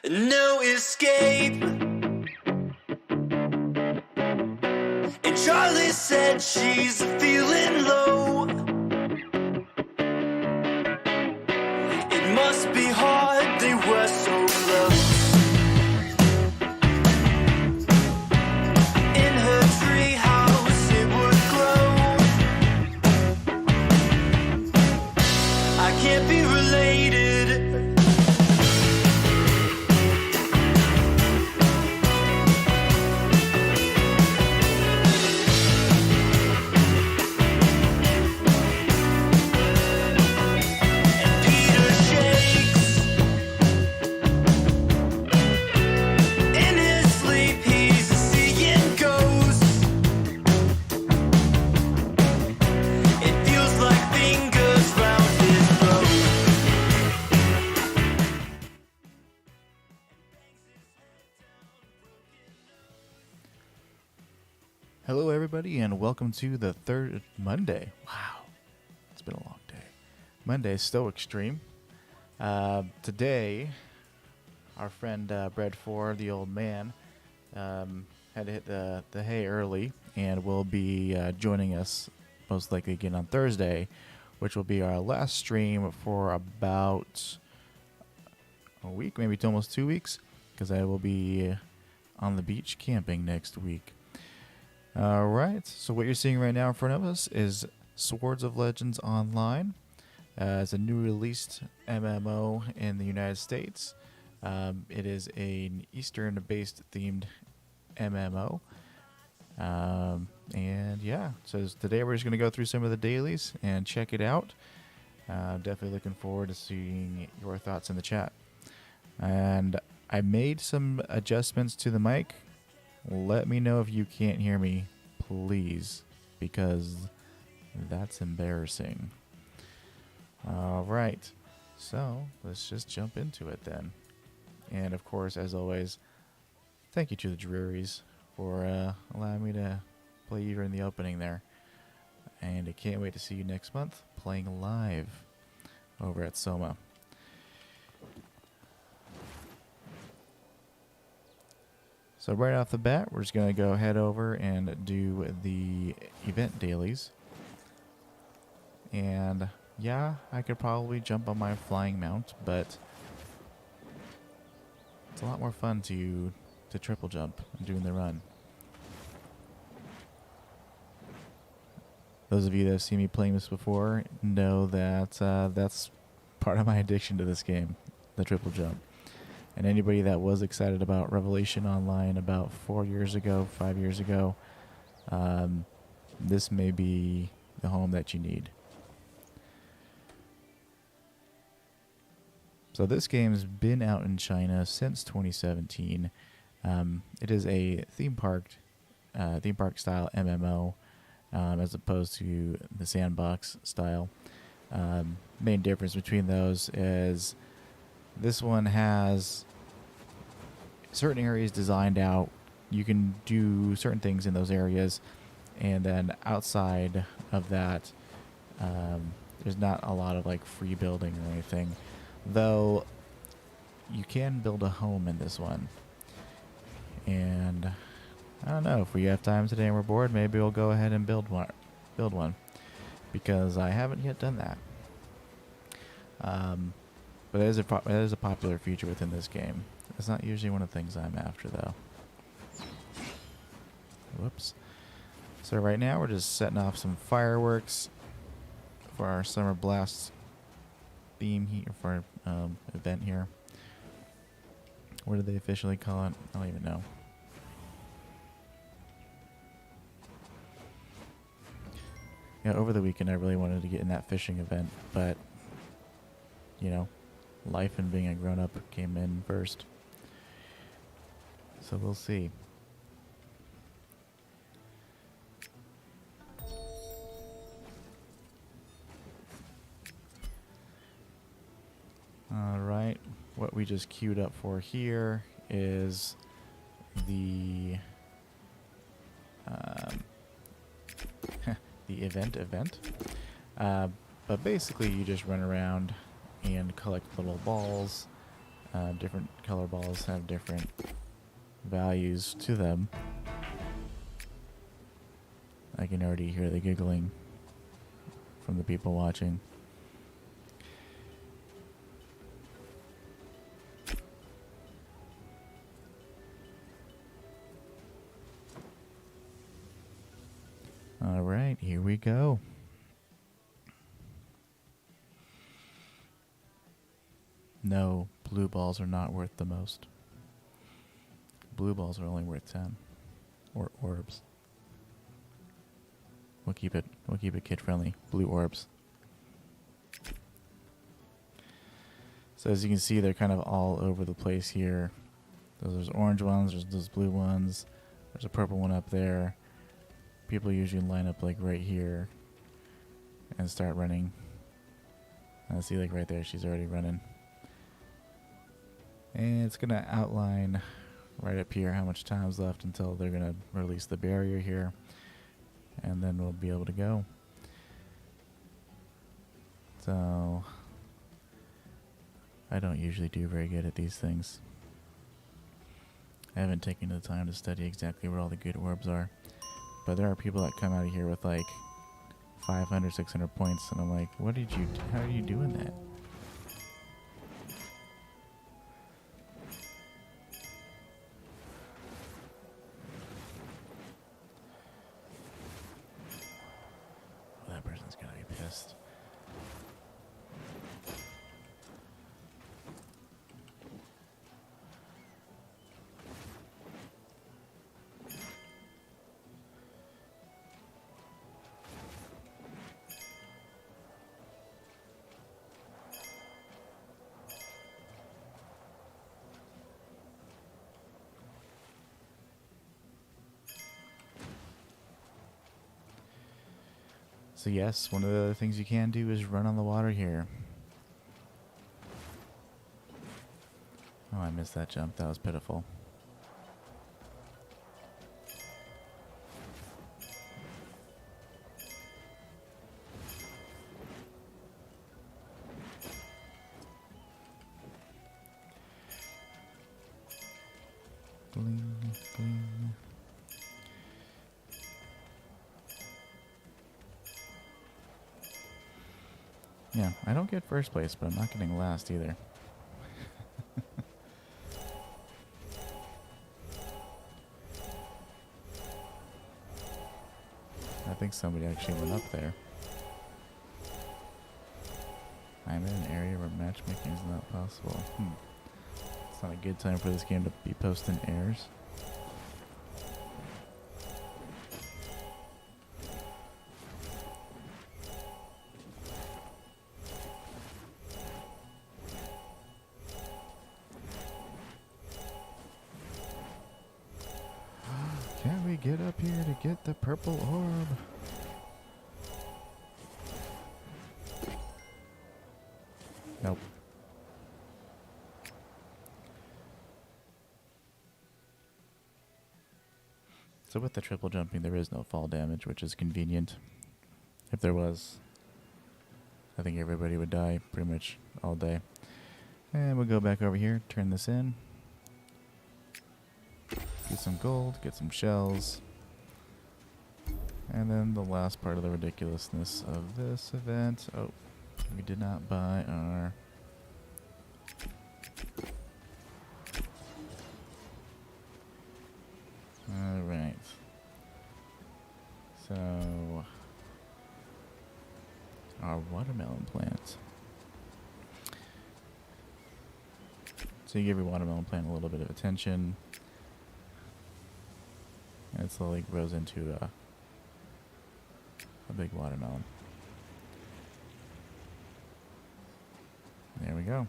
No escape. And Charlie said she's feeling low. It must be hard, they were so close. In her treehouse it would grow. I can't be related. Hello, everybody, and welcome to the third Monday. Wow, it's been a long day. Monday, Stoic Stream. Today, our friend Bread 4, the old man, had to hit the hay early and will be joining us most likely again on Thursday, which will be our last stream for about a week, maybe to almost 2 weeks, because I will be on the beach camping next week. Alright, so what you're seeing right now in front of us is Swords of Legends Online. It's a new released MMO in the United States. It is an Eastern-based themed MMO. And yeah, so today we're just going to go through some of the dailies and check it out. Definitely looking forward to seeing your thoughts in the chat. And I made some adjustments to the mic. Let me know if you can't hear me, please, because that's embarrassing. Alright, so let's just jump into it then. And of course, as always, thank you to the Druries for allowing me to play you during the opening there. And I can't wait to see you next month playing live over at Soma. So right off the bat, we're just going to go head over and do the event dailies. And yeah, I could probably jump on my flying mount, but it's a lot more fun to triple jump and doing the run. Those of you that have seen me playing this before know that that's part of my addiction to this game, the triple jump. And anybody that was excited about Revelation Online about 4 years ago, 5 years ago, this may be the home that you need. So this game's been out in China since 2017. It is a theme park style MMO, as opposed to the sandbox style. Main difference between those is this one has certain areas designed out. You can do certain things in those areas, and then outside of that, there's not a lot of like free building or anything. Though you can build a home in this one. And I don't know, if we have time today and we're bored, maybe we'll go ahead and build one. Because I haven't yet done that. But it is a popular feature within this game. It's not usually one of the things I'm after, though. Whoops. So right now we're just setting off some fireworks for our Summer Blast theme here, for event here. What do they officially call it? I don't even know. Yeah, over the weekend I really wanted to get in that fishing event, but you know, life and being a grown-up came in first. So we'll see. Alright, what we just queued up for here is the the event. But basically you just run around and collect little balls Different color balls have different values to them. I can already hear the giggling from the people watching. All right, here we go. No, blue balls are not worth the most. Blue balls are only worth 10. Or orbs. We'll keep it kid friendly. Blue orbs. So as you can see, they're kind of all over the place here. There's orange ones, there's those blue ones, there's a purple one up there. People usually line up like right here and start running. I see like right there, she's already running. And it's gonna outline right up here how much time's left until they're gonna release the barrier here. And then we'll be able to go. So I don't usually do very good at these things. I haven't taken the time to study exactly where all the good orbs are. But there are people that come out of here with like 500, 600 points, and I'm like, what did you, how are you doing that? Well, that person's gonna be pissed. So yes, one of the things you can do is run on the water here. Oh, I missed that jump. That was pitiful. Bling, bling. Yeah, I don't get first place, but I'm not getting last either. I think somebody actually went up there. I'm in an area where matchmaking is not possible. It's not a good time for this game to be posting errors. Can we get up here to get the purple orb? Nope. So with the triple jumping, there is no fall damage, which is convenient. If there was, I think everybody would die pretty much all day. And we'll go back over here, turn this in. Get some gold, get some shells. And then the last part of the ridiculousness of this event. Oh, we did not buy our... Alright. So... our watermelon plant. So you give your watermelon plant a little bit of attention. And it slowly grows into a big watermelon. There we go.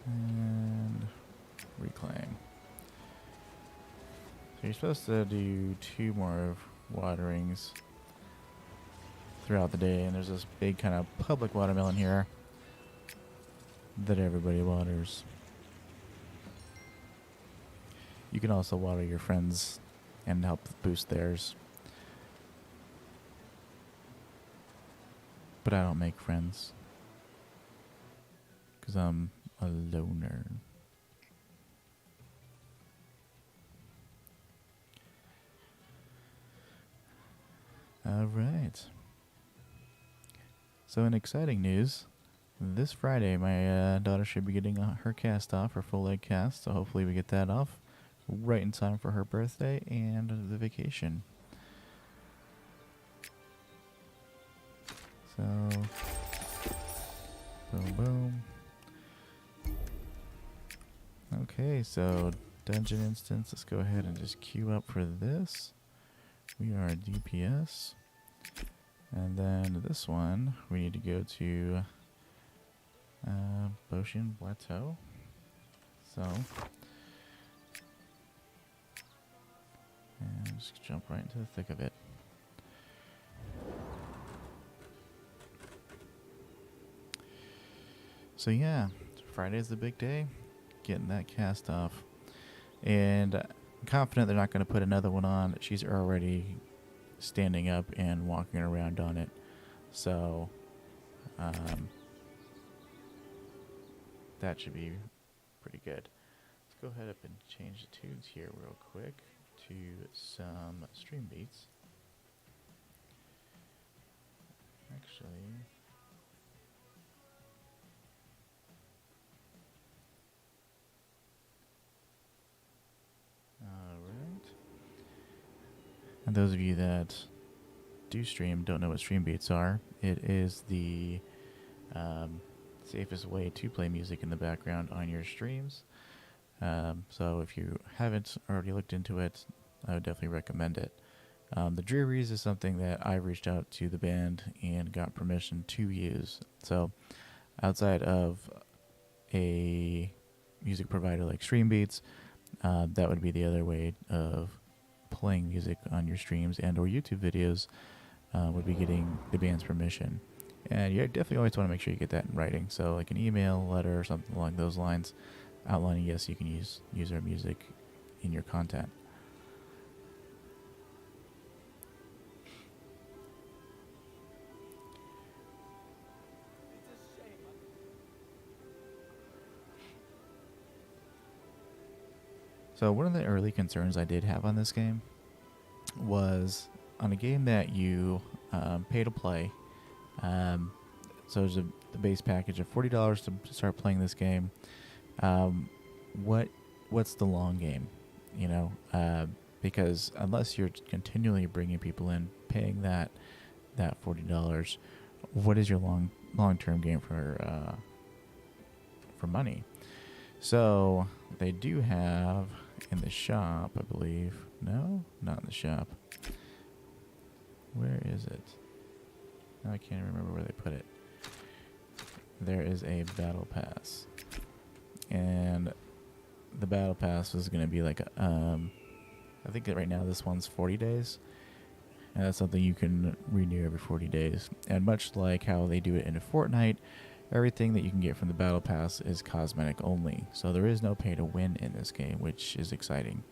And reclaim. So you're supposed to do 2 more waterings throughout the day, and there's this big kind of public watermelon here that everybody waters. You can also water your friends and help boost theirs. But I don't make friends, because I'm a loner. All right. So, in exciting news, this Friday my daughter should be getting her cast off, her full leg cast. So hopefully we get that off right in time for her birthday and the vacation. So, boom, boom. Okay, so dungeon instance. Let's go ahead and just queue up for this. We are DPS. And then this one, we need to go to Boshin Plateau. So, and just jump right into the thick of it. So yeah, Friday's the big day, getting that cast off. And I'm confident they're not going to put another one on. She's already standing up and walking around on it. So, that should be pretty good. Let's go ahead up and change the tunes here real quick to some stream beats. Actually, alright. And those of you that do stream don't know what stream beats are, it is the safest way to play music in the background on your streams. So if you haven't already looked into it, I would definitely recommend it. The Drearies is something that I reached out to the band and got permission to use. So outside of a music provider like Streambeats, that would be the other way of playing music on your streams and or YouTube videos, would be getting the band's permission. And you definitely always want to make sure you get that in writing. So like an email, letter, or something along those lines, outlining yes, you can use our music in your content. So one of the early concerns I did have on this game was on a game that you pay to play. So there's the base package of $40 to start playing this game. What's the long game? You know, because unless you're continually bringing people in, paying that $40, what is your long-term game for money? So they do have in the shop, I believe. No, not in the shop. Where is it? No, I can't remember where they put it. There is a battle pass, and the battle pass is going to be like I think that right now this one's 40 days, and that's something you can renew every 40 days. And much like how they do it in a Fortnite, everything that you can get from the battle pass is cosmetic only. So there is no pay to win in this game, which is exciting,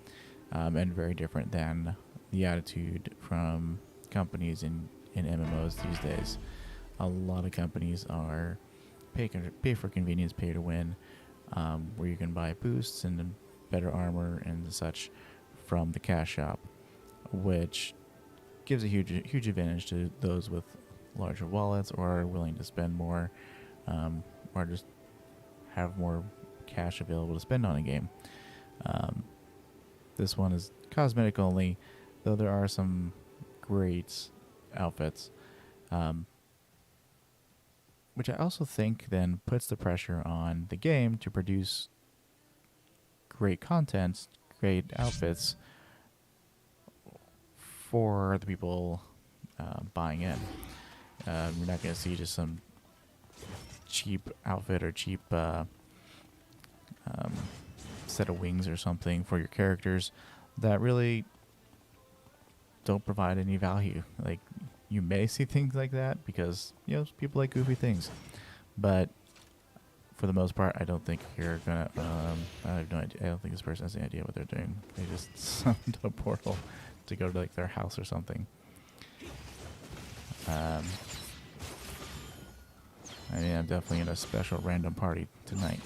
and very different than the attitude from companies in MMOs these days. A lot of companies are pay for convenience, pay to win, where you can buy boosts and better armor and such from the cash shop, which gives a huge advantage to those with larger wallets or are willing to spend more, or just have more cash available to spend on a game. This one is cosmetic only, though there are some great outfits, which I also think then puts the pressure on the game to produce great content, great outfits for the people buying in. You're not going to see just some cheap outfit or cheap set of wings or something for your characters that really don't provide any value. Like, you may see things like that because, you know, people like goofy things, but for the most part, I don't think you're gonna. I have no idea. I don't think this person has any idea what they're doing. They just summoned a portal to go to like their house or something. I mean, I'm definitely in a special random party tonight.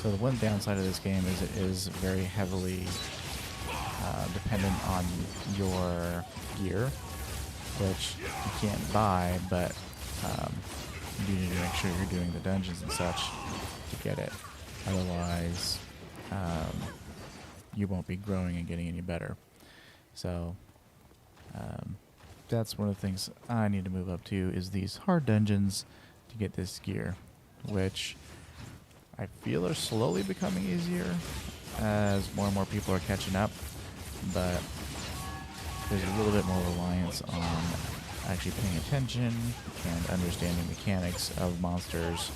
So the one downside of this game is it is very heavily dependent on your gear, which you can't buy, but you need to make sure you're doing the dungeons and such to get it. Otherwise, you won't be growing and getting any better. So that's one of the things I need to move up to, is these hard dungeons to get this gear, which I feel are slowly becoming easier as more and more people are catching up, but there's a little bit more reliance on actually paying attention and understanding mechanics of monsters,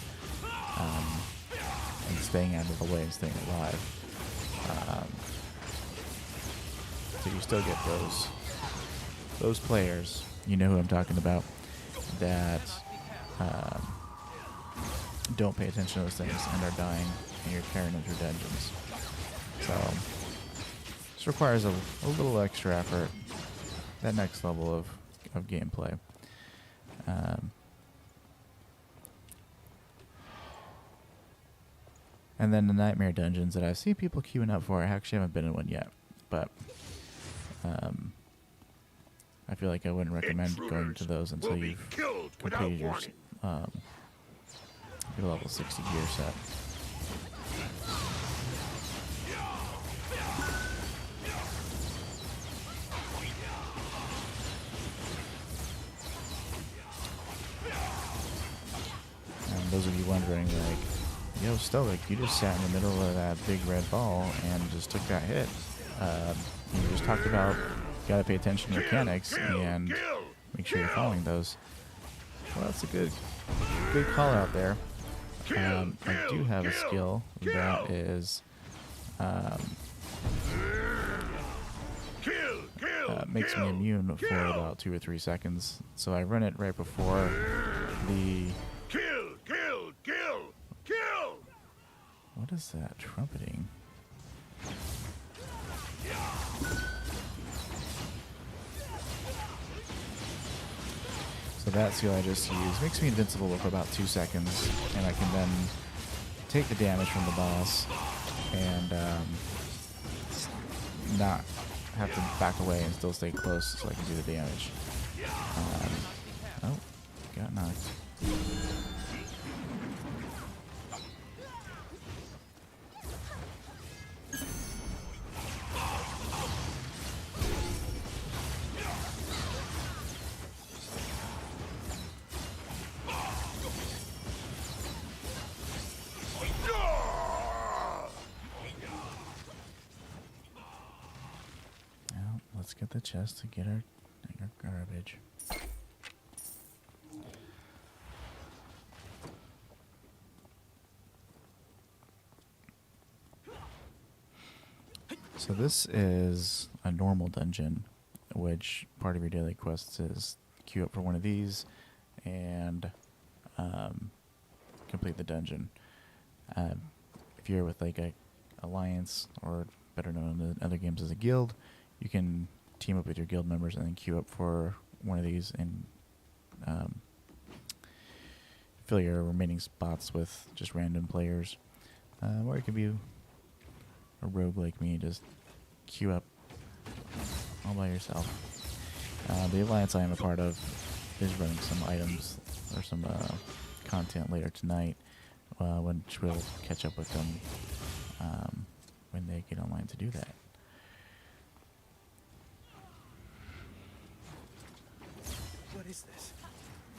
and staying out of the way and staying alive. So you still get those players, you know who I'm talking about, that don't pay attention to those things and are dying, and you're carrying them through dungeons. So this requires a little extra effort, that next level of gameplay. And then the nightmare dungeons that I see people queuing up for, I actually haven't been in one yet, but I feel like I wouldn't recommend going to those until you've completed your level 60 gear set. And those of you wondering, like, yo, Stoic, you just sat in the middle of that big red ball and just took that hit. You just talked about you gotta pay attention to mechanics and make sure you're following those. Well, that's a good call out there. I do have a skill that is makes me immune for about 2 or 3 seconds. So I run it right before the... What is that trumpeting? So that skill I just used makes me invincible for about 2 seconds, and I can then take the damage from the boss and not have to back away and still stay close so I can do the damage. Oh, got knocked. Let's get the chest to get our garbage. So this is a normal dungeon, which part of your daily quests is queue up for one of these and complete the dungeon. If you're with like a alliance, or better known in other games as a guild, you can team up with your guild members and then queue up for one of these and fill your remaining spots with just random players. Or you could be a rogue like me, just queue up all by yourself. The alliance I am a part of is running some items or some content later tonight, which we'll catch up with them when they get online to do that. What is this?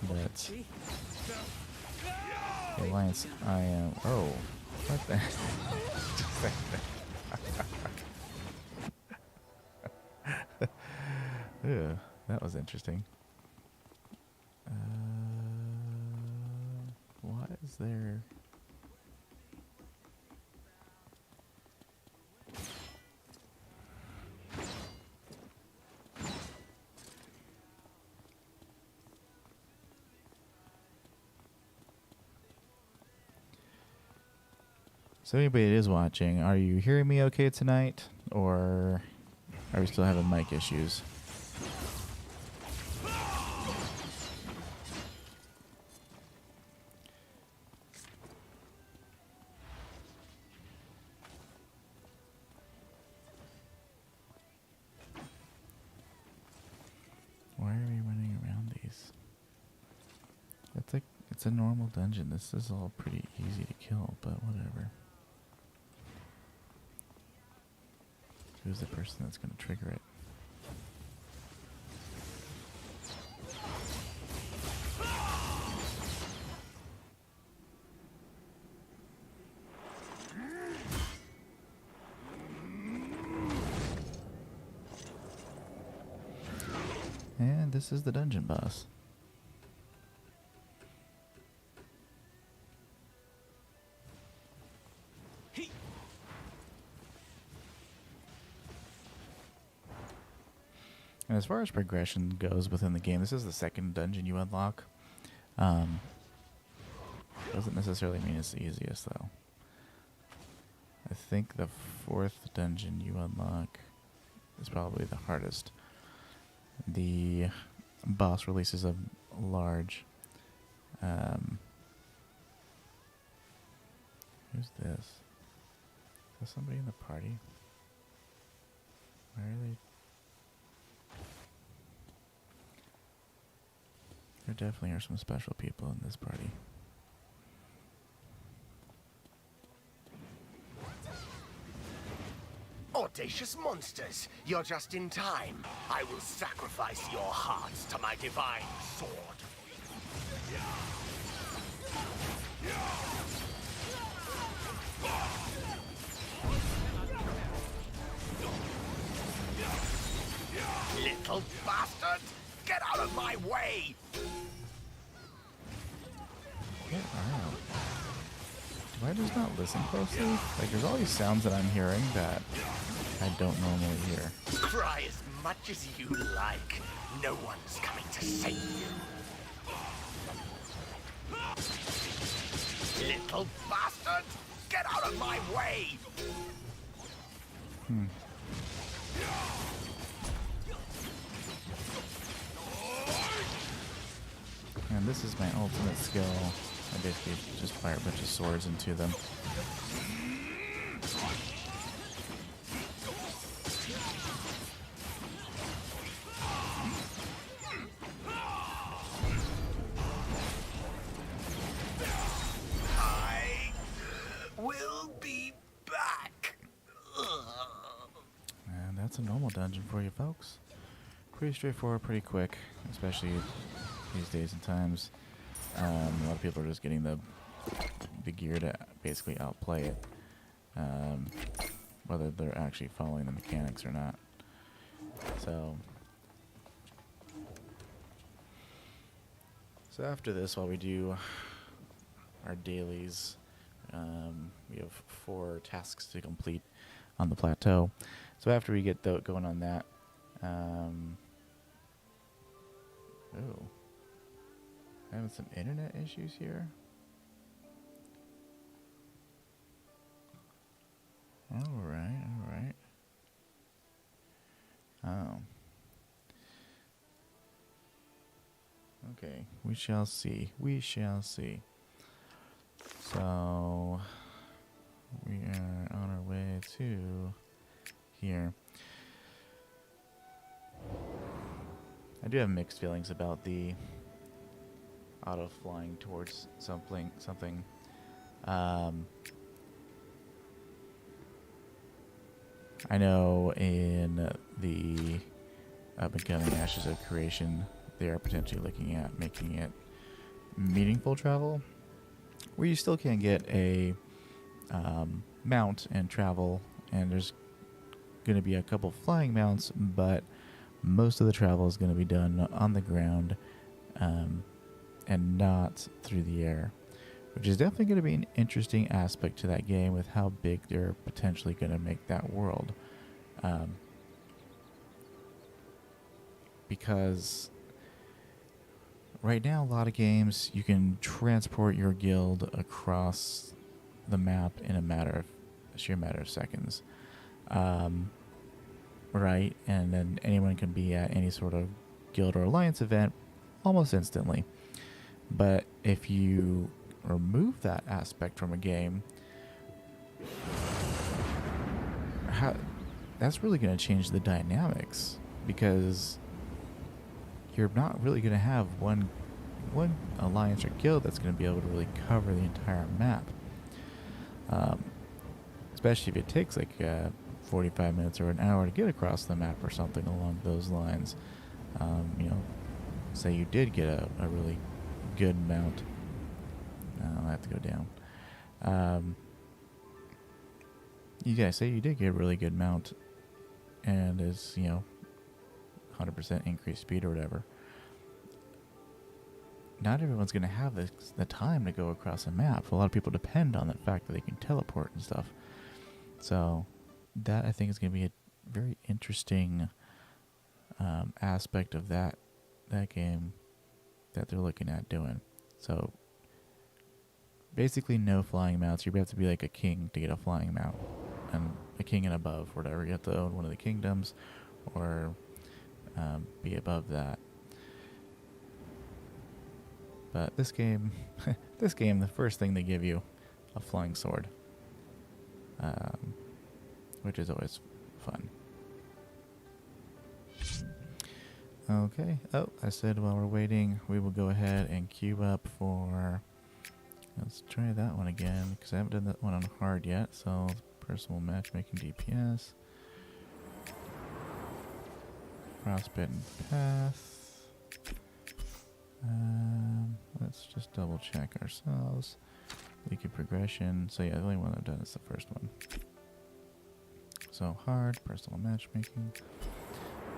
But the alliance I am... Oh, what the... Ew, that was interesting. Why is there... So anybody that is watching, are you hearing me okay tonight, or are we still having mic issues? It's a normal dungeon. This is all pretty easy to kill, but whatever. Who's the person that's going to trigger it? And this is the dungeon boss. And as far as progression goes within the game, this is the second dungeon you unlock. Doesn't necessarily mean it's the easiest, though. I think the fourth dungeon you unlock is probably the hardest. The boss releases a large... who's this? Is there somebody in the party? Why are they... There definitely are some special people in this party. Audacious monsters, you're just in time. I will sacrifice your hearts to my divine sword. Little bastard! Get out of my way! Get out. Do I just not listen closely? Like, there's all these sounds that I'm hearing that I don't normally hear. Cry as much as you like. No one's coming to save you. Little bastard! Get out of my way! And this is my ultimate skill. I basically just fire a bunch of swords into them. I will be back. And that's a normal dungeon for you folks. Pretty straightforward, pretty quick, especially these days and times. A lot of people are just getting the gear to basically outplay it, whether they're actually following the mechanics or not. So after this, while we do our dailies, we have 4 tasks to complete on the plateau. So after we get going on that, oh. Having some internet issues here. Alright. Oh. Okay, we shall see. So, we are on our way to here. I do have mixed feelings about the auto flying towards something. I know in the up-and-coming Ashes of Creation, they are potentially looking at making it meaningful travel, where you still can get a mount and travel, and there's going to be a couple flying mounts, but most of the travel is going to be done on the ground, and not through the air, which is definitely going to be an interesting aspect to that game with how big they're potentially going to make that world. Because right now, a lot of games, you can transport your guild across the map in a sheer matter of seconds. Right? And then anyone can be at any sort of guild or alliance event almost instantly. But if you remove that aspect from a game, that's really going to change the dynamics, because you're not really going to have one one alliance or guild that's going to be able to really cover the entire map. Especially if it takes like 45 minutes or an hour to get across the map or something along those lines. You know, say you did get a really good mount. I have to go down. You guys say you did get a really good mount and is, you know, 100% increased speed or whatever. Not everyone's going to have the time to go across a map. A lot of people depend on the fact that they can teleport and stuff. So that, I think, is going to be a very interesting aspect of that game that they're looking at doing. So basically no flying mounts. You have to be like a king to get a flying mount. And a king and above, whatever. You have to own one of the kingdoms or be above that. But this game, the first thing they give you, a flying sword, which is always fun. Okay. Oh, I said while we're waiting, we will go ahead and queue up for. Let's try that one again because I haven't done that one on hard yet. So personal matchmaking DPS, frostbitten path. Let's just double check ourselves. Leaky progression. So yeah, the only one I've done is the first one. So hard, personal matchmaking,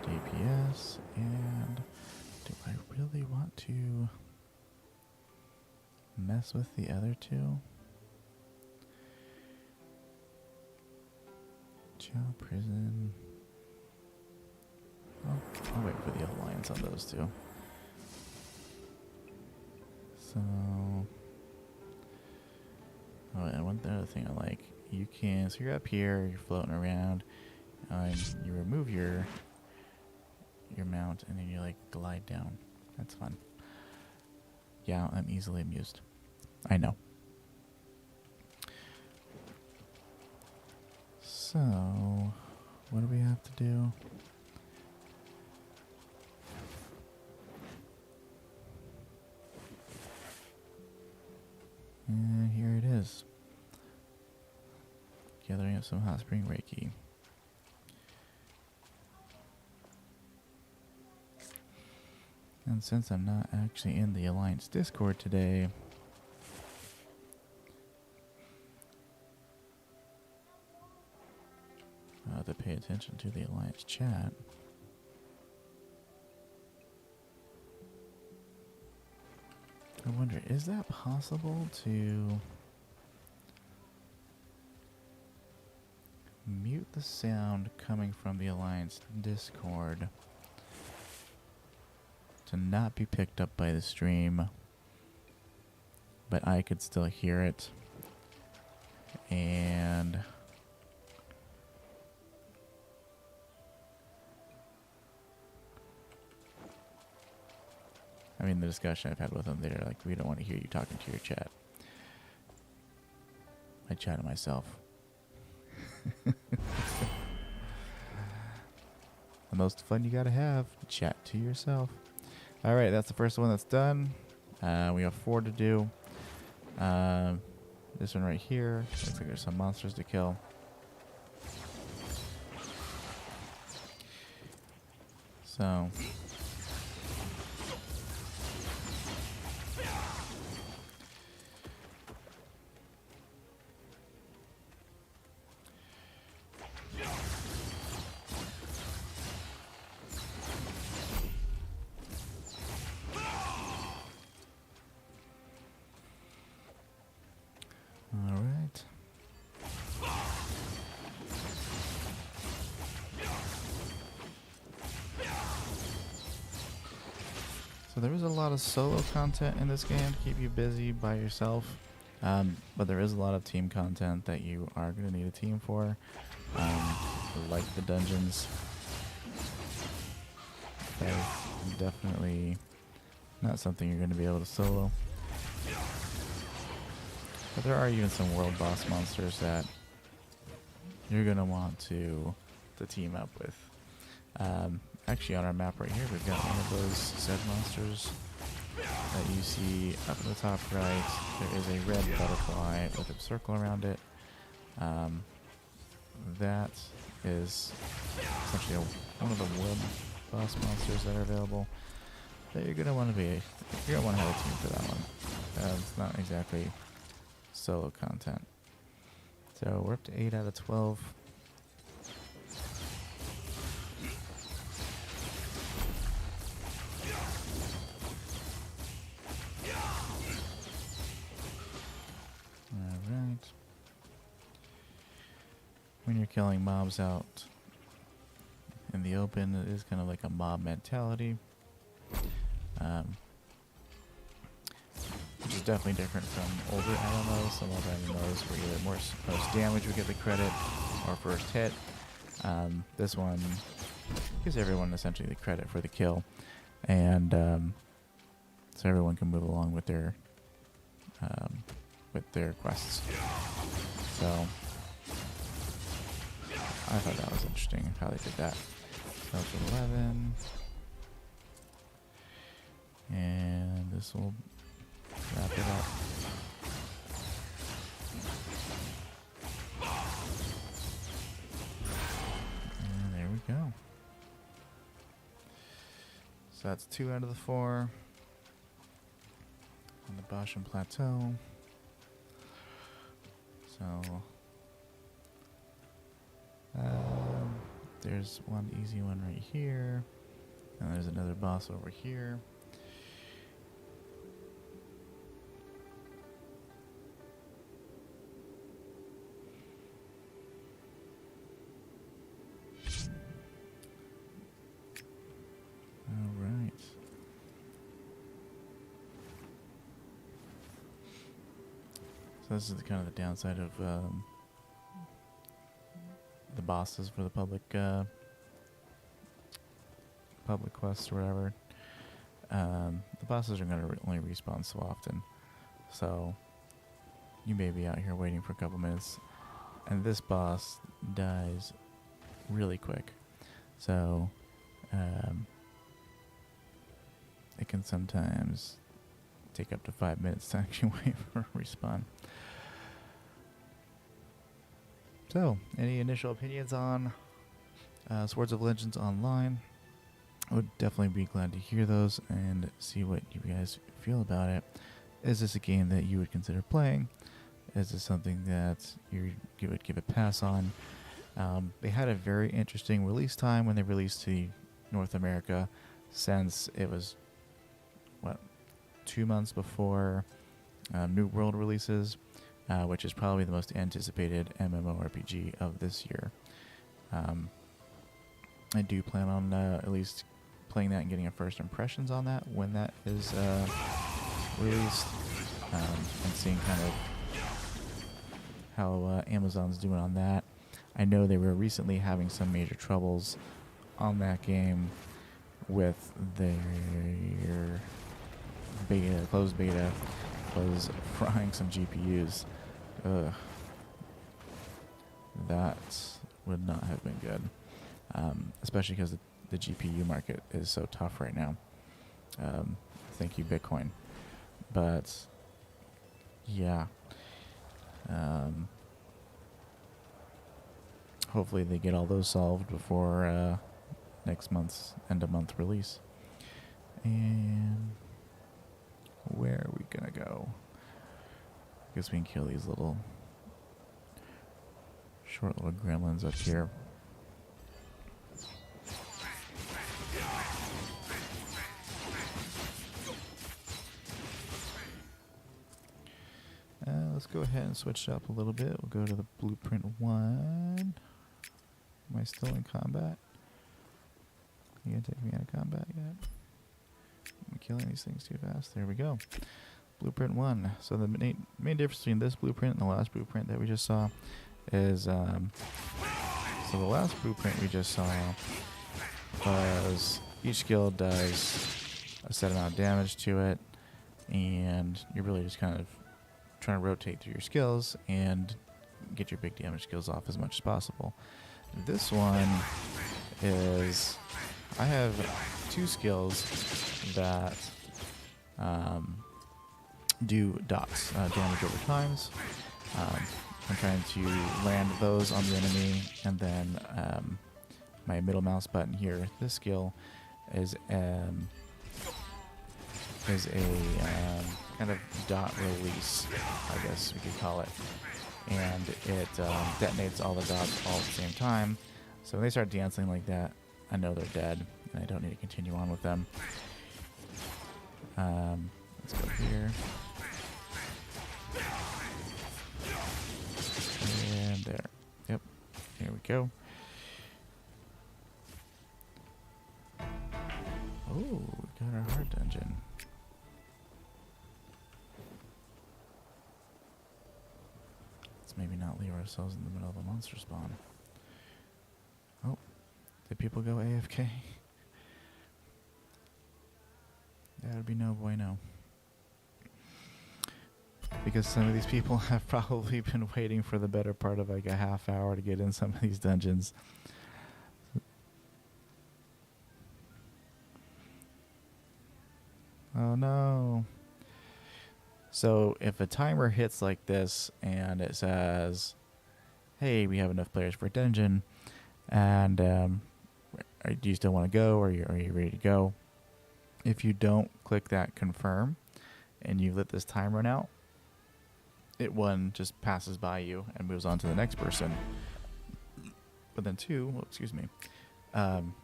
DPS, and do I really want to mess with the other two? Jail, prison. I'll wait for the alliance on those two. So, oh, and one other thing I like, you can, so you're up here, you're floating around, you remove your mount, and then you like glide down. That's fun. Yeah, I'm easily amused. I know. So, what do we have to do? And here it is. Gathering up some hot spring Reiki. And since I'm not actually in the Alliance Discord today, I have to pay attention to the Alliance chat. I wonder, is that possible to mute the sound coming from the Alliance Discord to not be picked up by the stream, but I could still hear it? And I mean, the discussion I've had with them, they're like, we don't want to hear you talking to your chat. I chat to myself. The most fun you gotta have, chat to yourself. Alright, that's the first one that's done. We have 4 to do. This one right here, looks like there's some monsters to kill. So there is a lot of solo content in this game to keep you busy by yourself, but there is a lot of team content that you are going to need a team for, like the dungeons. That's definitely not something you're going to be able to solo. But there are even some world boss monsters that you're going to want to team up with. Actually, on our map right here, we've got one of those said monsters that you see up in the top right, there is a red butterfly with a circle around it. That is essentially one of the wood boss monsters that are available. That you're gonna want to be. You're gonna want to have a team for that one. It's not exactly solo content. So we're up to 8 out of 12. Alright. When you're killing mobs out in the open, it is kind of like a mob mentality. Which is definitely different from older MMOs. Some older MMOs where you get most damage would get the credit or first hit. This one gives everyone essentially the credit for the kill, and so everyone can move along with their quests. So I thought that was interesting how they did that. So it's 11. And this will wrap it up. And there we go. So that's 2 out of the 4 on the Bashan Plateau. So there's one easy one right here, and there's another boss over here. Alright. So this is kind of the downside of the bosses for the public quests or whatever. The bosses are going to only respawn so often, so you may be out here waiting for a couple minutes, and this boss dies really quick, so it can sometimes take up to 5 minutes to actually wait for a respawn. So, any initial opinions on Swords of Legends Online? I would definitely be glad to hear those and see what you guys feel about it. Is this a game that you would consider playing? Is this something that you would give a pass on? They had a very interesting release time when they released to North America, since it was, 2 months before New World releases, which is probably the most anticipated MMORPG of this year. I do plan on at least playing that and getting a first impressions on that when that is released, and seeing kind of how Amazon's doing on that. I know they were recently having some major troubles on that game with their closed beta was frying some GPUs. That would not have been good, especially because the GPU market is so tough right now. Thank you, Bitcoin. But yeah, hopefully they get all those solved before next month's end of month release. And where are we gonna go? I guess we can kill these short little gremlins up here. Let's go ahead and switch it up a little bit. We'll go to the Blueprint 1. Am I still in combat? You gonna take me out of combat yet? I'm killing these things too fast. There we go. Blueprint 1. So the main difference between this blueprint and the last blueprint that we just saw is, so the last blueprint we just saw was each skill does a set amount of damage to it, and you're really just kind of trying to rotate through your skills and get your big damage skills off as much as possible. This one is, I have 2 skills that do dots, damage over times. I'm trying to land those on the enemy, and then my middle mouse button here, this skill, is a kind of dot release, I guess we could call it. And it detonates all the dots all at the same time. So when they start dancing like that, I know they're dead, and I don't need to continue on with them. Let's go here. And there. Yep. Here we go. Oh, we got our heart dungeon. Let's maybe not leave ourselves in the middle of a monster spawn. Oh, did people go AFK? That would be no bueno. Because some of these people have probably been waiting for the better part of like a half hour to get in some of these dungeons. Oh no. So if a timer hits like this and it says, hey, we have enough players for a dungeon, and do you still want to go, or are you ready to go? If you don't click that confirm and you let this time run out, it one just passes by you and moves on to the next person. But then two, well, excuse me,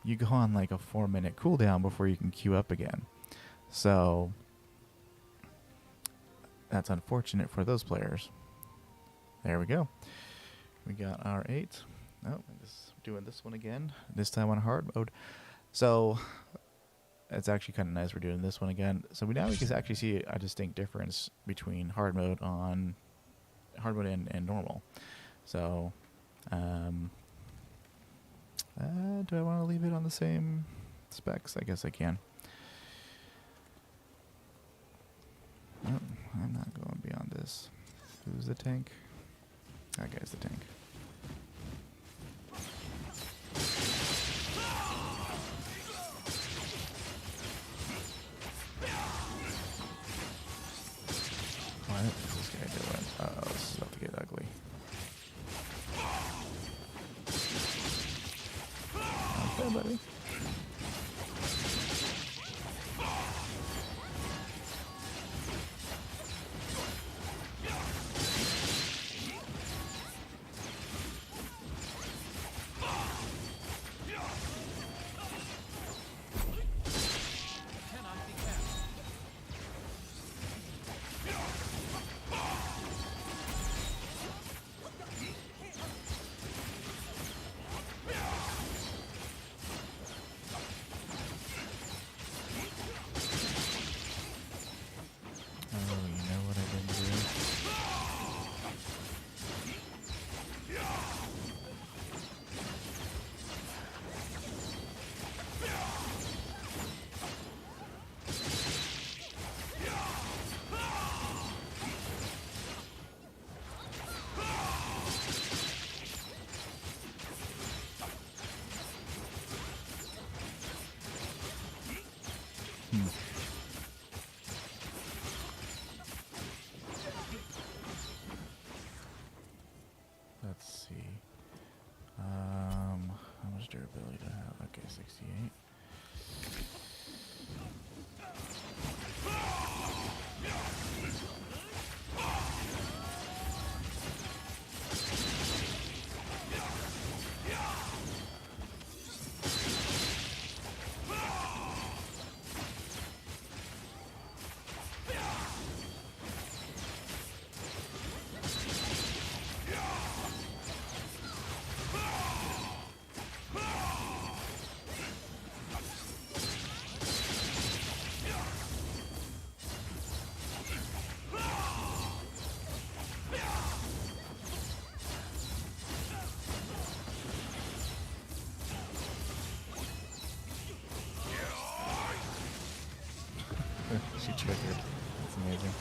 you go on like a 4-minute cooldown before you can queue up again. So that's unfortunate for those players. There we go. We got our 8. Oh, I'm just doing this one again. This time on hard mode. So it's actually kind of nice we're doing this one again. So now we can actually see a distinct difference between hard mode and normal. So do I want to leave it on the same specs? I guess I can. No, I'm not going beyond this. Who's the tank? That guy's the tank. What is this guy doing? Uh-oh, this is about to get ugly. Okay, buddy. Let's see. How much durability do I have? Okay, 68. She triggered. That's amazing.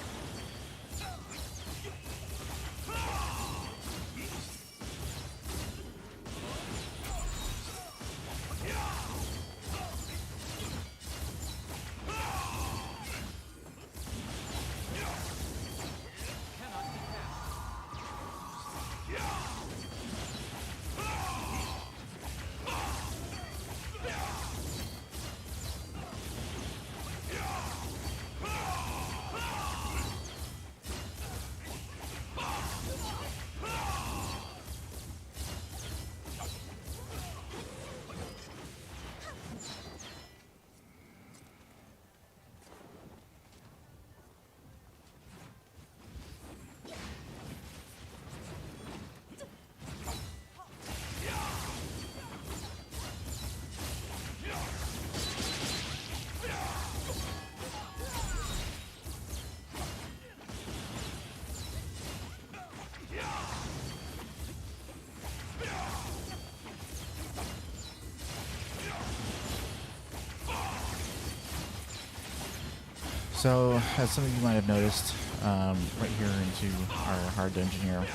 So, as some of you might have noticed, right here into our hard dungeon here,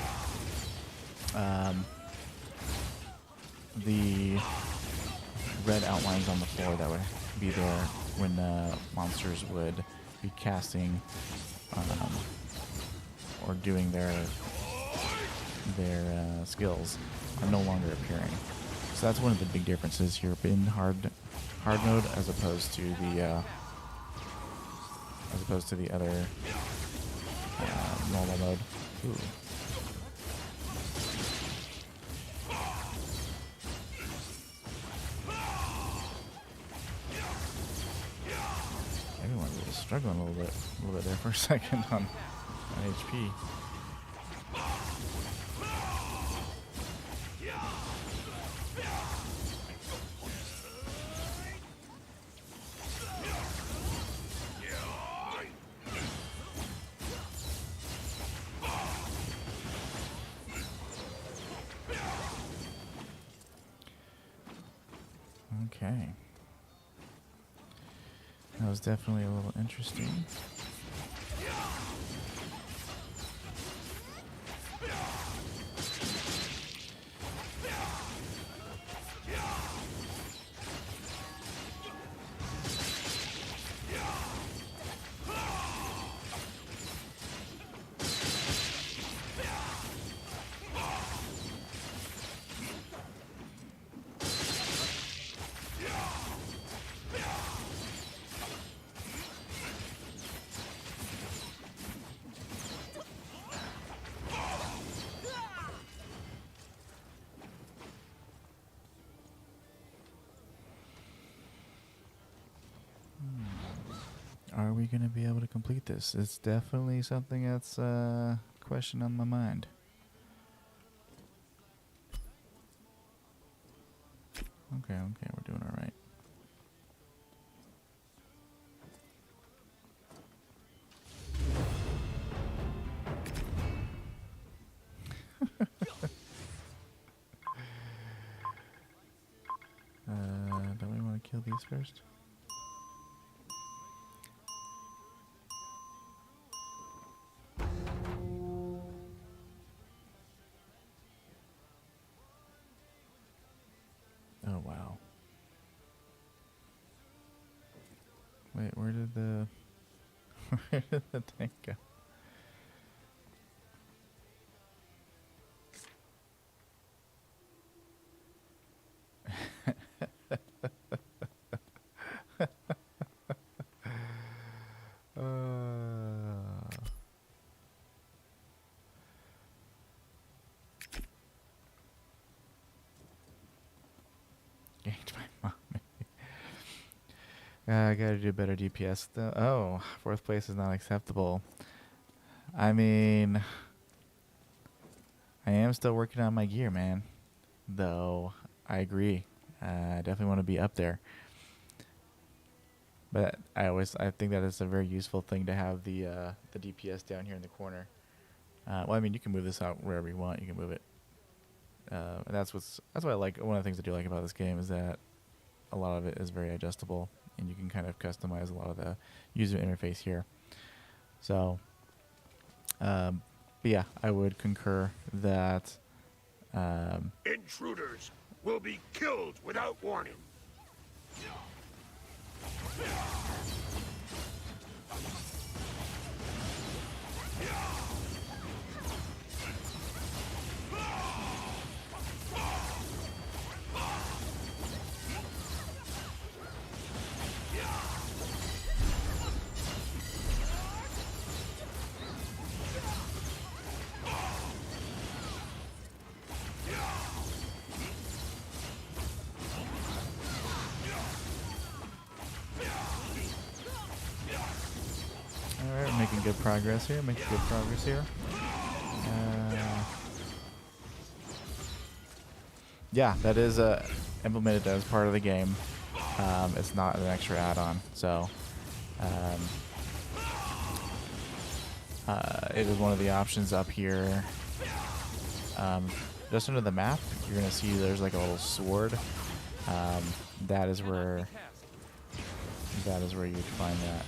the red outlines on the floor that would be there when monsters would be casting or doing their skills are no longer appearing. So that's one of the big differences here in hard mode as opposed to the other normal mode. Ooh. Everyone was struggling a little bit there for a second on HP. Okay. That was definitely a little interesting. Are we going to be able to complete this? It's definitely something that's a question on my mind. Okay, we're doing all right. Don't we want to kill these first? Oh, wow. Wait, where did the tank go? Ganked my mom. I gotta do better DPS though. Oh, 4th place is not acceptable. I mean, I am still working on my gear, man. Though, I agree. I definitely want to be up there. But I think that it's a very useful thing to have the DPS down here in the corner. Well, I mean, you can move this out wherever you want. You can move it. And that's what I like. One of the things I do like about this game is that a lot of it is very adjustable, and you can kind of customize a lot of the user interface here. So, but yeah, I would concur that Intruders will be killed without warning. Alright, making good progress here. Yeah, that is implemented as part of the game. It's not an extra add-on, so it is one of the options up here. Just under the map, you're gonna see there's like a little sword. That is where you'd find that.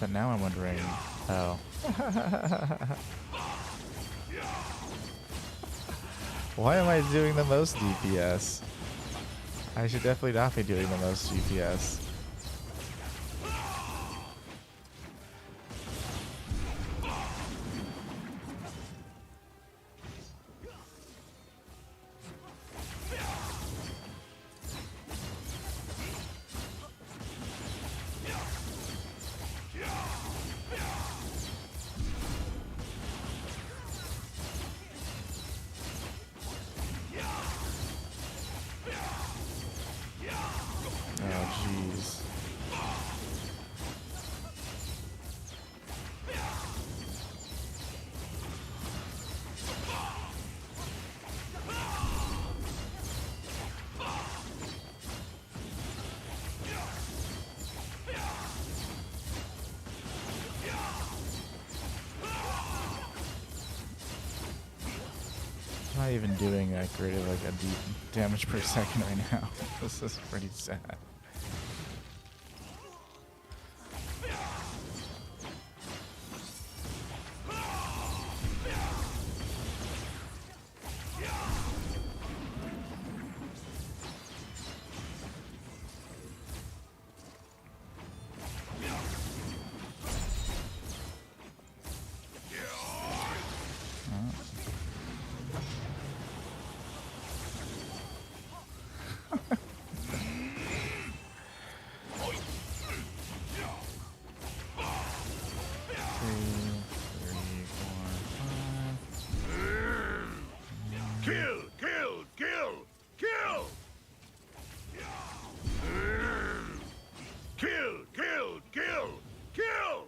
But now I'm wondering, oh. Why am I doing the most DPS? I should definitely not be doing the most DPS. Oh, jeez. I'm not even doing that great of like a deep damage per second right now. This is pretty sad. Kill! Kill! Kill! Kill! Kill! Kill! Kill! Kill!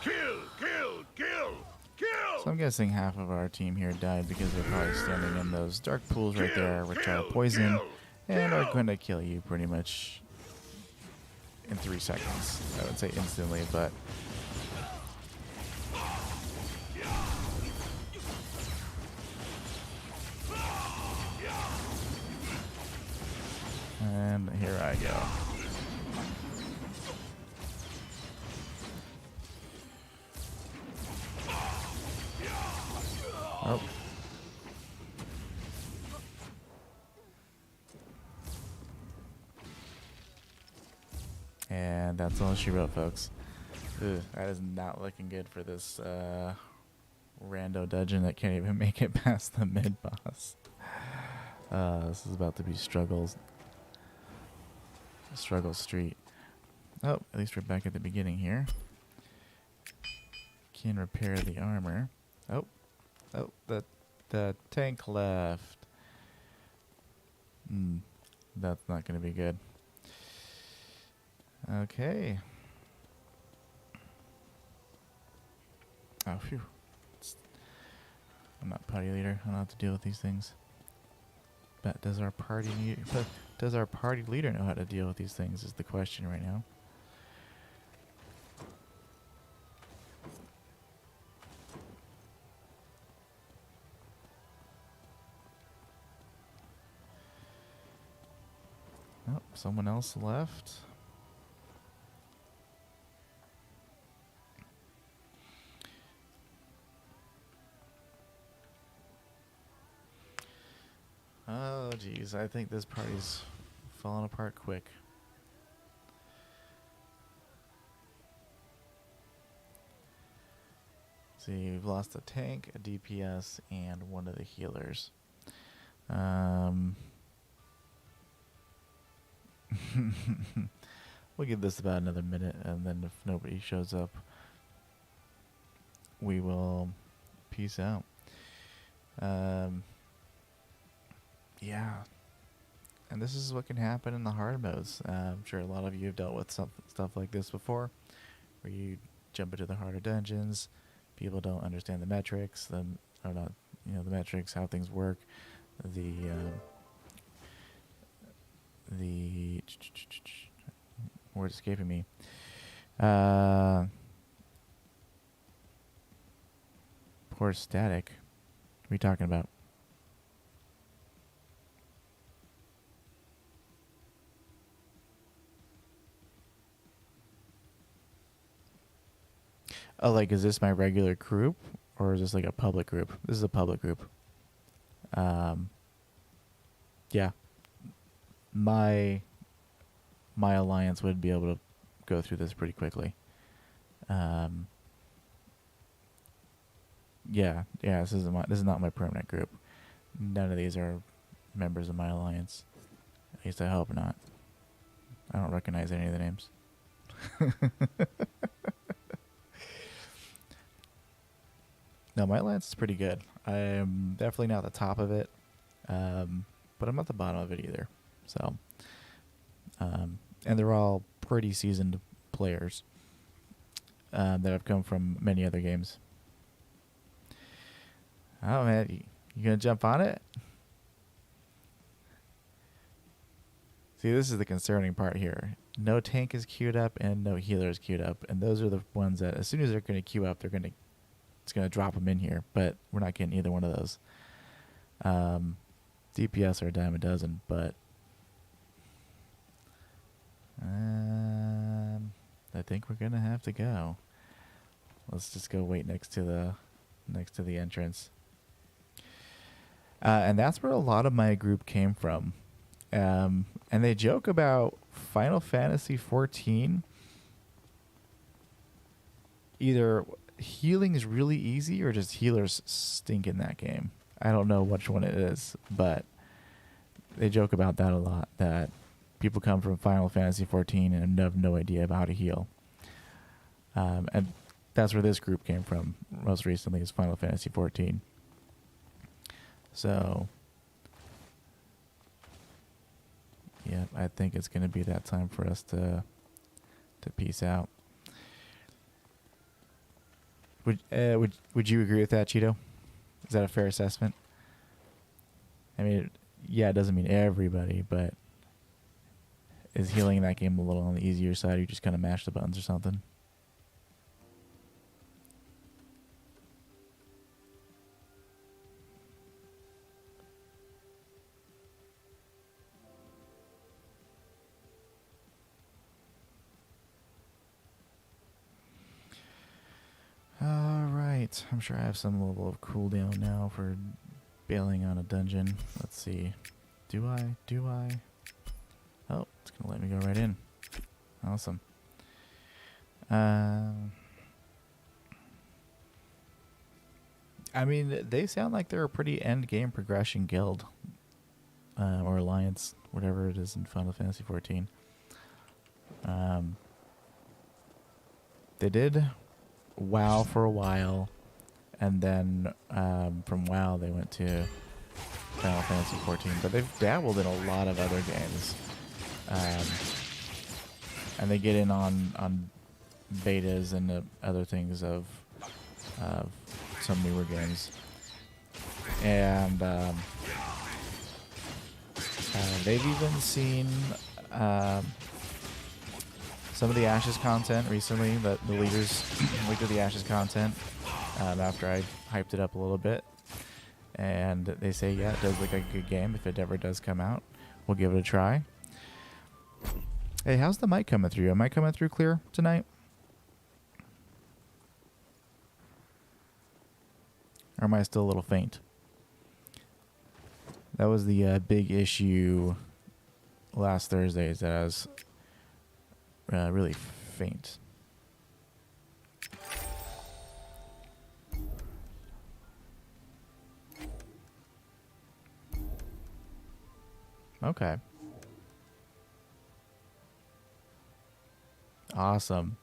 Kill! Kill! Kill! Kill! So I'm guessing half of our team here died because they're probably standing in those dark pools right there, which are poison, and are going to kill you pretty much in 3 seconds. I would say instantly, but... And here I go. Oh. And that's all she wrote, folks. Ugh, that is not looking good for this rando dungeon that can't even make it past the mid-boss. This is about to be struggle street. Oh, at least we're back at the beginning here. Can repair the armor. Oh, the tank left. That's not going to be good. Okay. Oh, phew. I'm not party leader. I don't have to deal with these things. But does our party leader know how to deal with these things is the question right now. Oh, someone else left. Oh, geez. I think this party's falling apart quick. See, we've lost a tank, a DPS, and one of the healers. We'll give this about another minute, and then if nobody shows up, we will peace out. Yeah. And this is what can happen in the hard modes. I'm sure a lot of you have dealt with stuff like this before, where you jump into the harder dungeons, people don't understand the metrics, the metrics, how things work, the word escaping me. Poor static. What are you talking about? Oh, like, is this my regular group, or is this like a public group? This is a public group. Yeah. My alliance would be able to go through this pretty quickly. Yeah, this is not my permanent group. None of these are members of my alliance. At least I hope not. I don't recognize any of the names. No, my alliance is pretty good. I'm definitely not at the top of it, but I'm not the bottom of it either. So, and they're all pretty seasoned players that have come from many other games. Oh man, you gonna jump on it? See, this is the concerning part here. No tank is queued up and no healer is queued up, and those are the ones that as soon as they're gonna queue up, it's gonna drop them in here. But we're not getting either one of those. DPS are a dime a dozen, but I think we're gonna have to go. Let's just go wait next to the entrance. And that's where a lot of my group came from. And they joke about Final Fantasy XIV. Either healing is really easy or just healers stink in that game. I don't know which one it is, but they joke about that a lot, that people come from Final Fantasy XIV and have no idea about how to heal. And that's where this group came from most recently, is Final Fantasy XIV. So, yeah, I think it's going to be that time for us to peace out. Would you agree with that, Cheeto? Is that a fair assessment? I mean, yeah, it doesn't mean everybody, but is healing in that game a little on the easier side? Or you just kind of mash the buttons or something? Alright, I'm sure I have some level of cooldown now for bailing on a dungeon. Let's see. Do I? Oh, it's going to let me go right in. Awesome. I mean, they sound like they're a pretty end game progression guild. Or alliance, whatever it is in Final Fantasy XIV. They did WoW for a while, and then from WoW they went to Final Fantasy XIV, but they've dabbled in a lot of other games, and they get in on betas and other things of some newer games, and they've even seen some of the Ashes content recently, that the leaders leaked of the Ashes content after I hyped it up a little bit. And they say, yeah, it does look like a good game. If it ever does come out, we'll give it a try. Hey, how's the mic coming through? Am I coming through clear tonight? Or am I still a little faint? That was the big issue last Thursday, is that I was really faint. Okay. Awesome.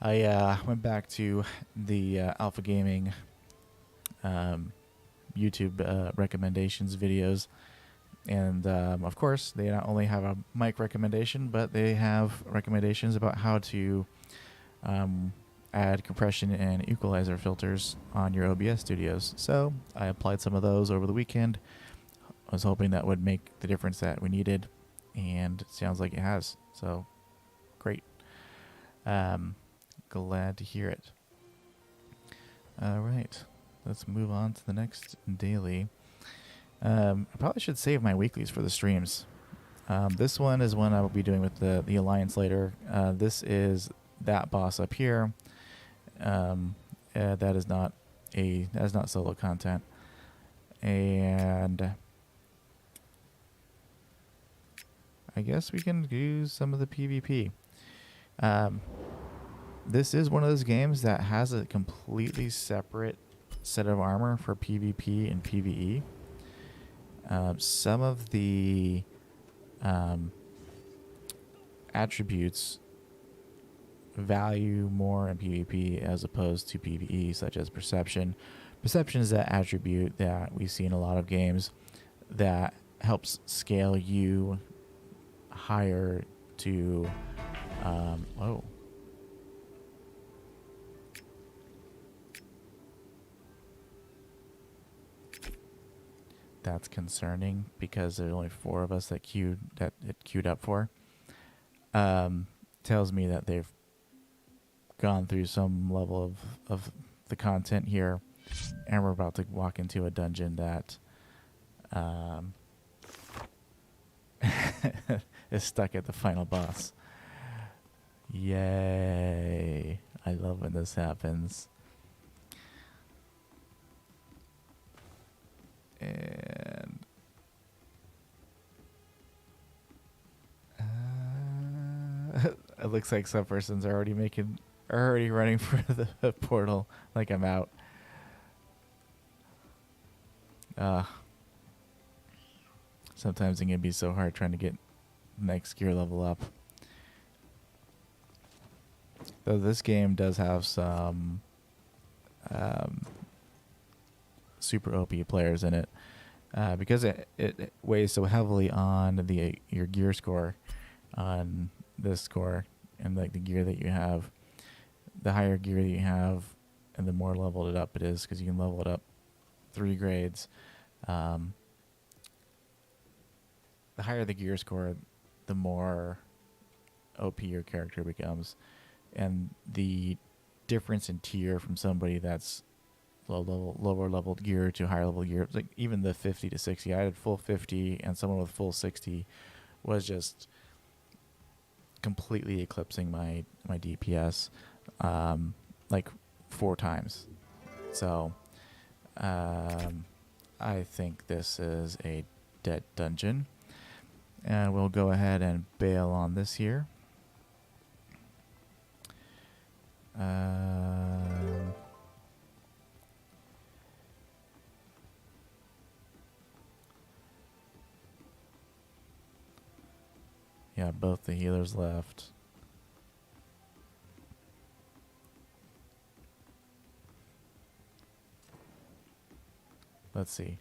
I went back to the Alpha Gaming YouTube recommendations videos. And, of course, they not only have a mic recommendation, but they have recommendations about how to add compression and equalizer filters on your OBS studios. So I applied some of those over the weekend. I was hoping that would make the difference that we needed, and it sounds like it has. So, great. Glad to hear it. All right, let's move on to the next daily. I probably should save my weeklies for the streams. This one is one I will be doing with the Alliance later. This is that boss up here, That is not solo content. And I guess we can do some of the PvP. This is one of those games that has a completely separate set of armor for PvP and PvE. Some of the attributes value more in PvP as opposed to PvE, such as perception. Perception is that attribute that we see in a lot of games that helps scale you higher to that's concerning because there's only 4 of us that it queued up for. Tells me that they've gone through some level of the content here, and we're about to walk into a dungeon that is stuck at the final boss. Yay. I love when this happens. And it looks like some persons are already running for the portal like I'm out. Sometimes it can be so hard trying to get next gear level up. Though this game does have some super OP players in it, because it weighs so heavily on your gear score, on this score, and like the gear that you have. The higher gear that you have, and the more leveled it up it is, because you can level it up 3 grades. The higher the gear score, the more OP your character becomes, and the difference in tier from somebody that's lower leveled gear to higher level gear, like even the 50 to 60, I had full 50 and someone with full 60 was just completely eclipsing my DPS like 4 times. So I think this is a dead dungeon, and we'll go ahead and bail on this here. Yeah, both the healers left. Let's see.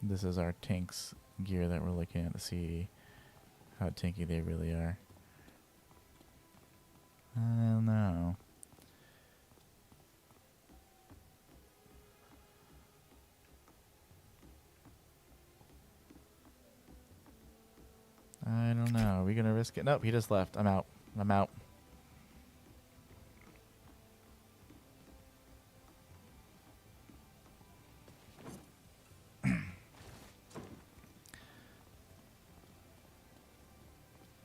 This is our tanks gear that we're looking at to see how tanky they really are. I don't know. I don't know. Are we gonna risk it? Nope, he just left. I'm out.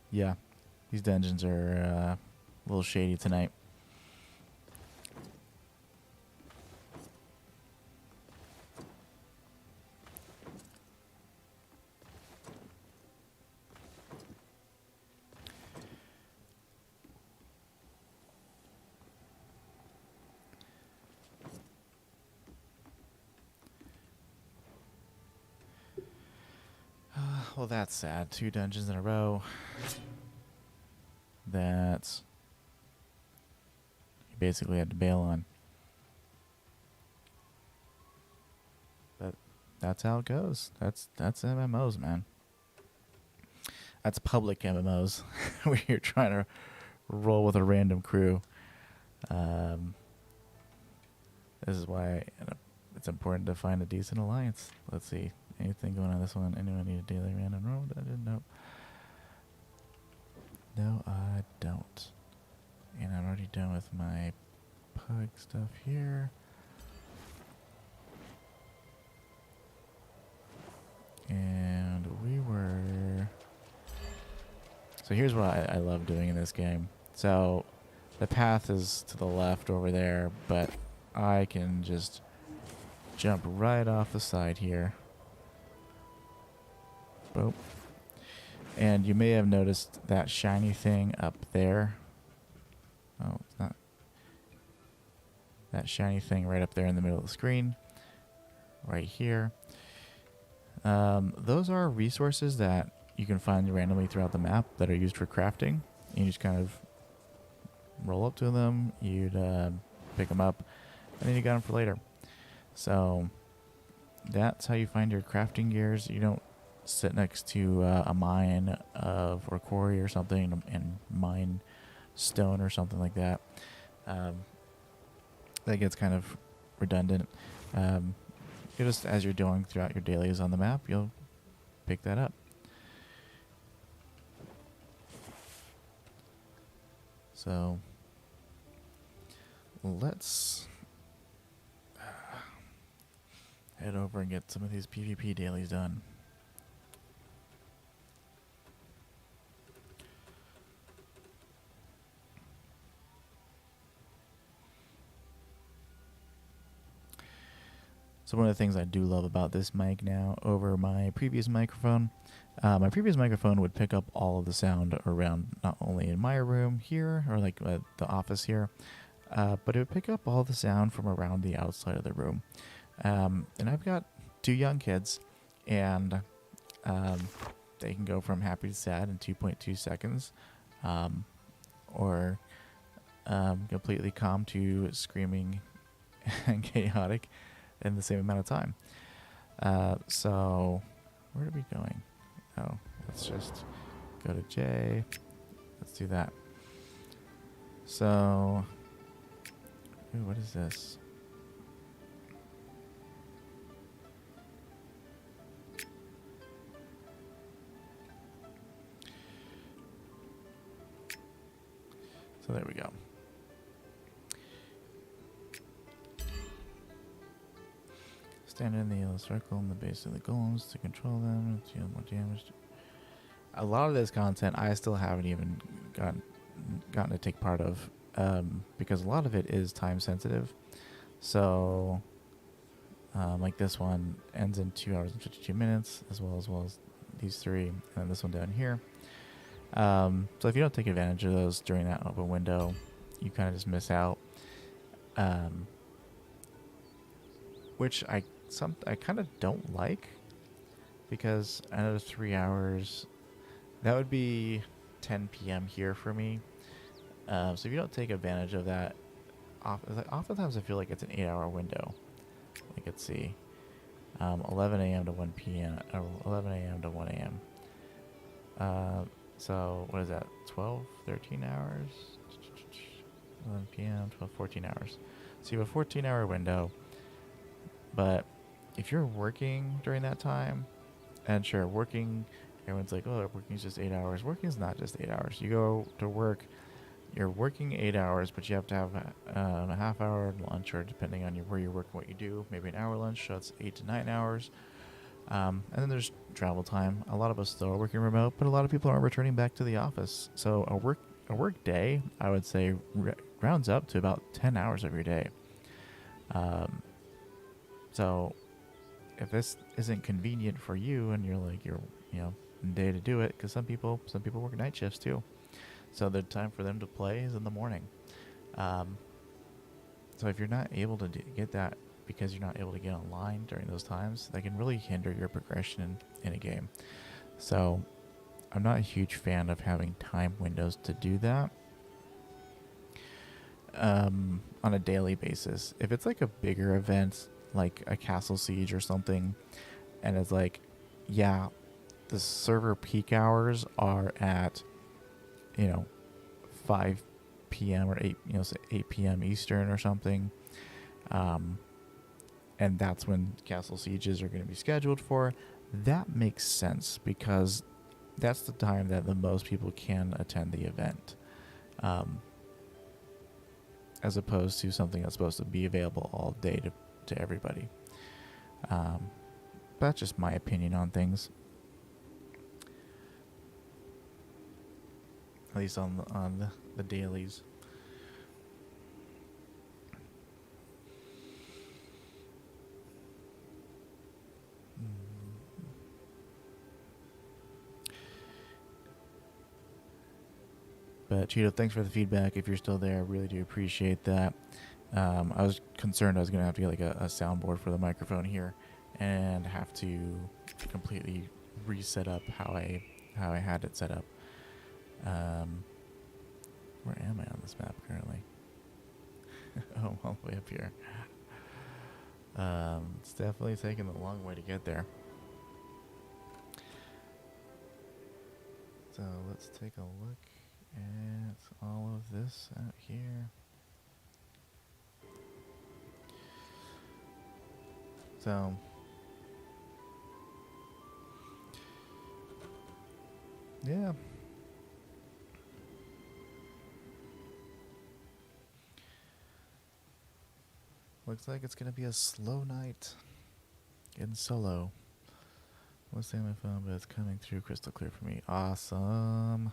Yeah, these dungeons are a little shady tonight. Well, that's sad. 2 dungeons in a row. That you basically had to bail on. But that's how it goes. That's MMOs, man. That's public MMOs where you're trying to roll with a random crew. This is why it's important to find a decent alliance. Let's see. Anything going on this one? Anyone need a daily random roll? Nope. No, I don't. And I'm already done with my pug stuff here. And we were... So here's what I love doing in this game. So the path is to the left over there, but I can just jump right off the side here. Boop. And you may have noticed that shiny thing up there. Oh, it's not. That shiny thing right up there in the middle of the screen. Right here. Those are resources that you can find randomly throughout the map that are used for crafting. You just kind of roll up to them, you'd pick them up, and then you got them for later. So that's how you find your crafting gears. You don't sit next to a mine or quarry or something and mine stone or something like that. That gets kind of redundant. You just, as you're doing throughout your dailies on the map, you'll pick that up. So let's head over and get some of these PvP dailies done. So one of the things I do love about this mic now over my previous microphone would pick up all of the sound around, not only in my room here or like the office here, but it would pick up all the sound from around the outside of the room. And I've got 2 young kids, and they can go from happy to sad in 2.2 seconds, or completely calm to screaming and chaotic in the same amount of time. So where are we going? Oh, let's just go to J. Let's do that. So, ooh, what is this? So there we go. Stand in the yellow circle in the base of the golems to control them and deal more damage. A lot of this content I still haven't even gotten to take part of, because a lot of it is time sensitive. So, like this one ends in 2 hours and 52 minutes, as well as these 3, and then this one down here. So if you don't take advantage of those during that open window, you kind of just miss out. Which I kind of don't like, because another 3 hours, that would be 10 p.m. here for me. So if you don't take advantage of that, oftentimes I feel like it's an 8-hour window. Like, let's see, 11 a.m. to 1 p.m. or 11 a.m. to 1 a.m. So what is that? 12, 13 hours? 11 p.m., 12, 14 hours. So you have a 14-hour window. But if you're working during that time, and sure, working, everyone's like, oh, working is just 8 hours. Working is not just 8 hours. You go to work, you're working 8 hours, but you have to have a half-hour lunch, or depending on where you work and what you do, maybe an hour lunch, so it's 8 to 9 hours. And then there's travel time. A lot of us still are working remote, but a lot of people are returning back to the office. So a work day, I would say, rounds up to about 10 hours of your day. So if this isn't convenient for you, and you're day to do it, because some people work night shifts too, so the time for them to play is in the morning. So if you're not able to get that because you're not able to get online during those times, that can really hinder your progression in a game. So I'm not a huge fan of having time windows to do that on a daily basis. If it's like a bigger event, like a castle siege or something, and it's like, yeah, the server peak hours are at 5 p.m. or 8 p.m. Eastern or something, and that's when castle sieges are going to be scheduled for. That makes sense, because that's the time that the most people can attend the event, as opposed to something that's supposed to be available all day to everybody. that's just my opinion on things. At least on the dailies. But Cheeto, thanks for the feedback. If you're still there, I really do appreciate that. I was concerned I was going to have to get like a soundboard for the microphone here and have to completely reset up how I had it set up. Where am I on this map currently? Oh, I'm all the way up here. It's definitely taking a long way to get there. So let's take a look at all of this out here. So yeah. Looks like it's gonna be a slow night in solo. What's saying on my phone, but it's coming through crystal clear for me. Awesome.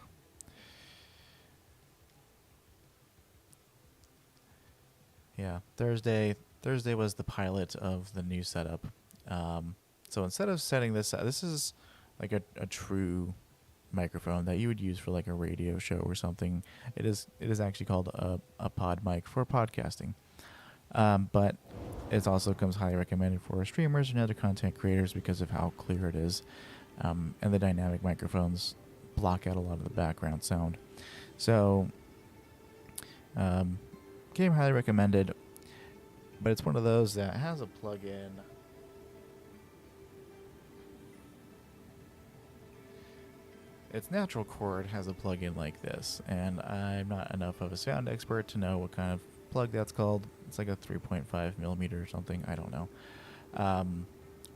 Yeah, Thursday was the pilot of the new setup. So instead of setting this up, this is like a true microphone that you would use for like a radio show or something. It is actually called a pod mic for podcasting. But it also comes highly recommended for streamers and other content creators because of how clear it is. And the dynamic microphones block out a lot of the background sound. So, game highly recommended, but it's one of those that has a plug-in. Its natural cord has a plug-in like this, and I'm not enough of a sound expert to know what kind of plug that's called. It's like a 3.5 millimeter or something, I don't know,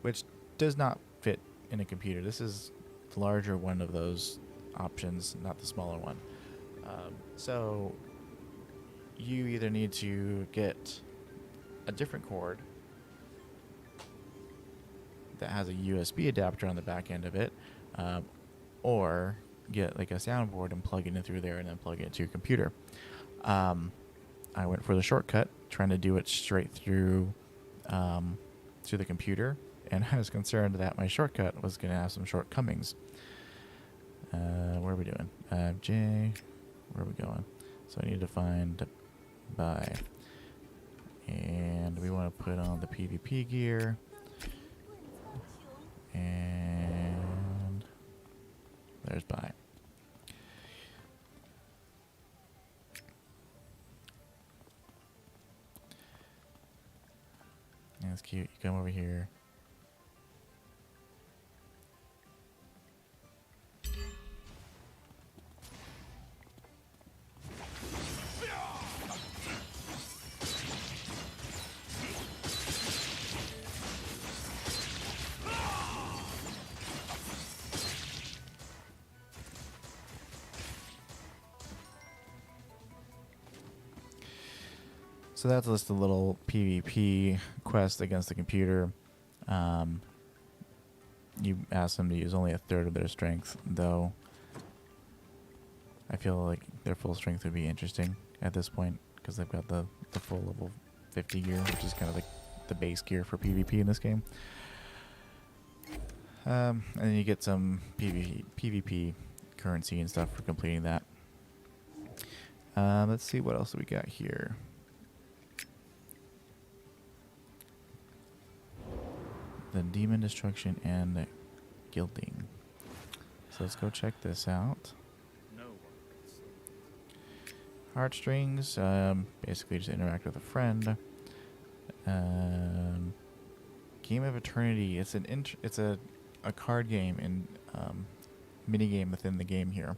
which does not fit in a computer. This is the larger one of those options, not the smaller one. So you either need to get a different cord that has a USB adapter on the back end of it, or get like a soundboard and plug it in through there and then plug it into your computer. I went for the shortcut, trying to do it straight through to the computer, and I was concerned that my shortcut was going to have some shortcomings. Where are we doing? J, where are we going? So I need to find buy, and we want to put on the PvP gear, and there's buy. That's cute. You come over here. So that's just a little PvP quest against the computer. You ask them to use only a third of their strength, though I feel like their full strength would be interesting at this point because they've got the full level 50 gear, which is kind of like the base gear for PvP in this game. And then you get some PvP currency and stuff for completing that. Let's see what else we got here. The Demon Destruction and Gilding. So let's go check this out. Heartstrings, basically just interact with a friend. Game of Eternity. It's a card game and mini game within the game here.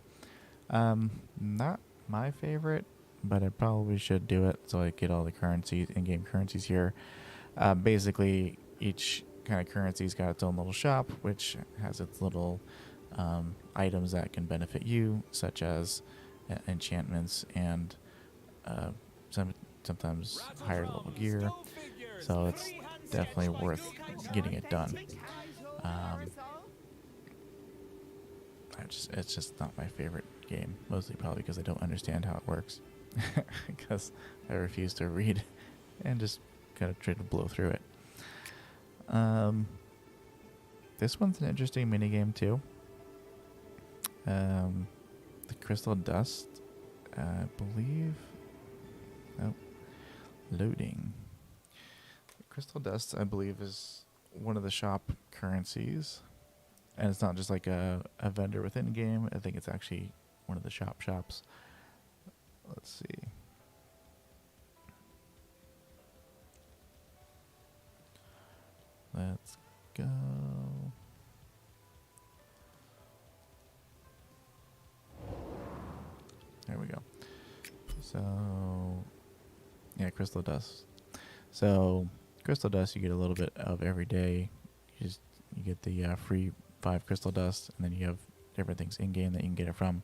Not my favorite, but I probably should do it so I get all the currencies, in-game currencies here. Basically, each kind of currency's got its own little shop, which has its little items that can benefit you, such as enchantments and sometimes higher level gear. So it's definitely worth getting it done. It's just not my favorite game, mostly probably because I don't understand how it works. Because I refuse to read and just kind of try to blow through it. This one's an interesting minigame too. The Crystal Dust, I believe. Oh, loading. Crystal Dust, I believe, is one of the shop currencies. And it's not just like a vendor within game. I think it's actually one of the shops. Let's see. Let's go. There we go. So, yeah, Crystal Dust. So, Crystal Dust, you get a little bit of every day. You get the free 5 Crystal Dust, and then you have different things in game that you can get it from.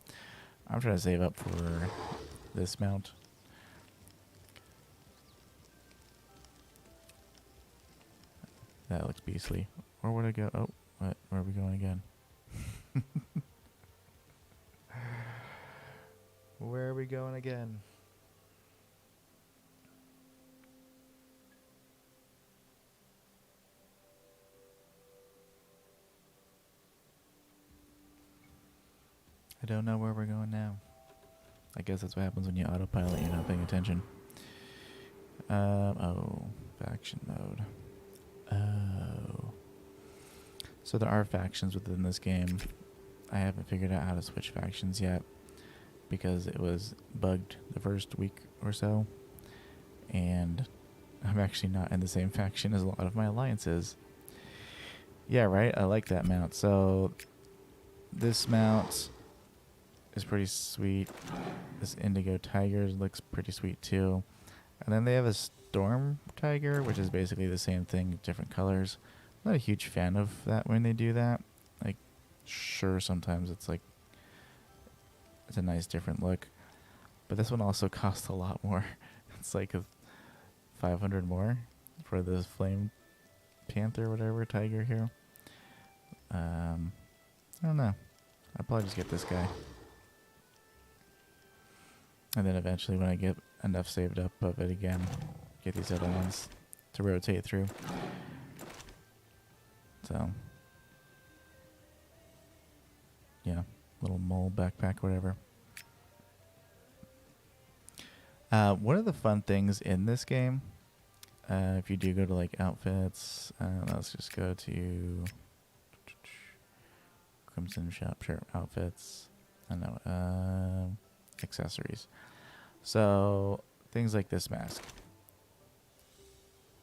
I'm trying to save up for this mount. That looks beastly. Where would I go? Oh, what? Where are we going again? Where are we going again? I don't know where we're going now. I guess that's what happens when you autopilot, you're not paying attention. Oh, faction mode. Oh. So there are factions within this game. I haven't figured out how to switch factions yet because it was bugged the first week or so. And I'm actually not in the same faction as a lot of my alliances. Yeah, right? I like that mount. So this mount is pretty sweet. This Indigo Tiger looks pretty sweet too. And then they have a Storm Tiger, which is basically the same thing, different colors. I'm not a huge fan of that when they do that. Like, sure, sometimes it's like, it's a nice different look. But this one also costs a lot more. It's like a 500 more for this Flame Panther, whatever, Tiger here. I don't know. I'll probably just get this guy. And then eventually when I get enough saved up of it again, get these other ones to rotate through. So, yeah, little mole backpack, whatever. One of the fun things in this game, if you do go to like outfits, let's just go to Crimson Shop, sure, outfits. I know, accessories. So things like this mask.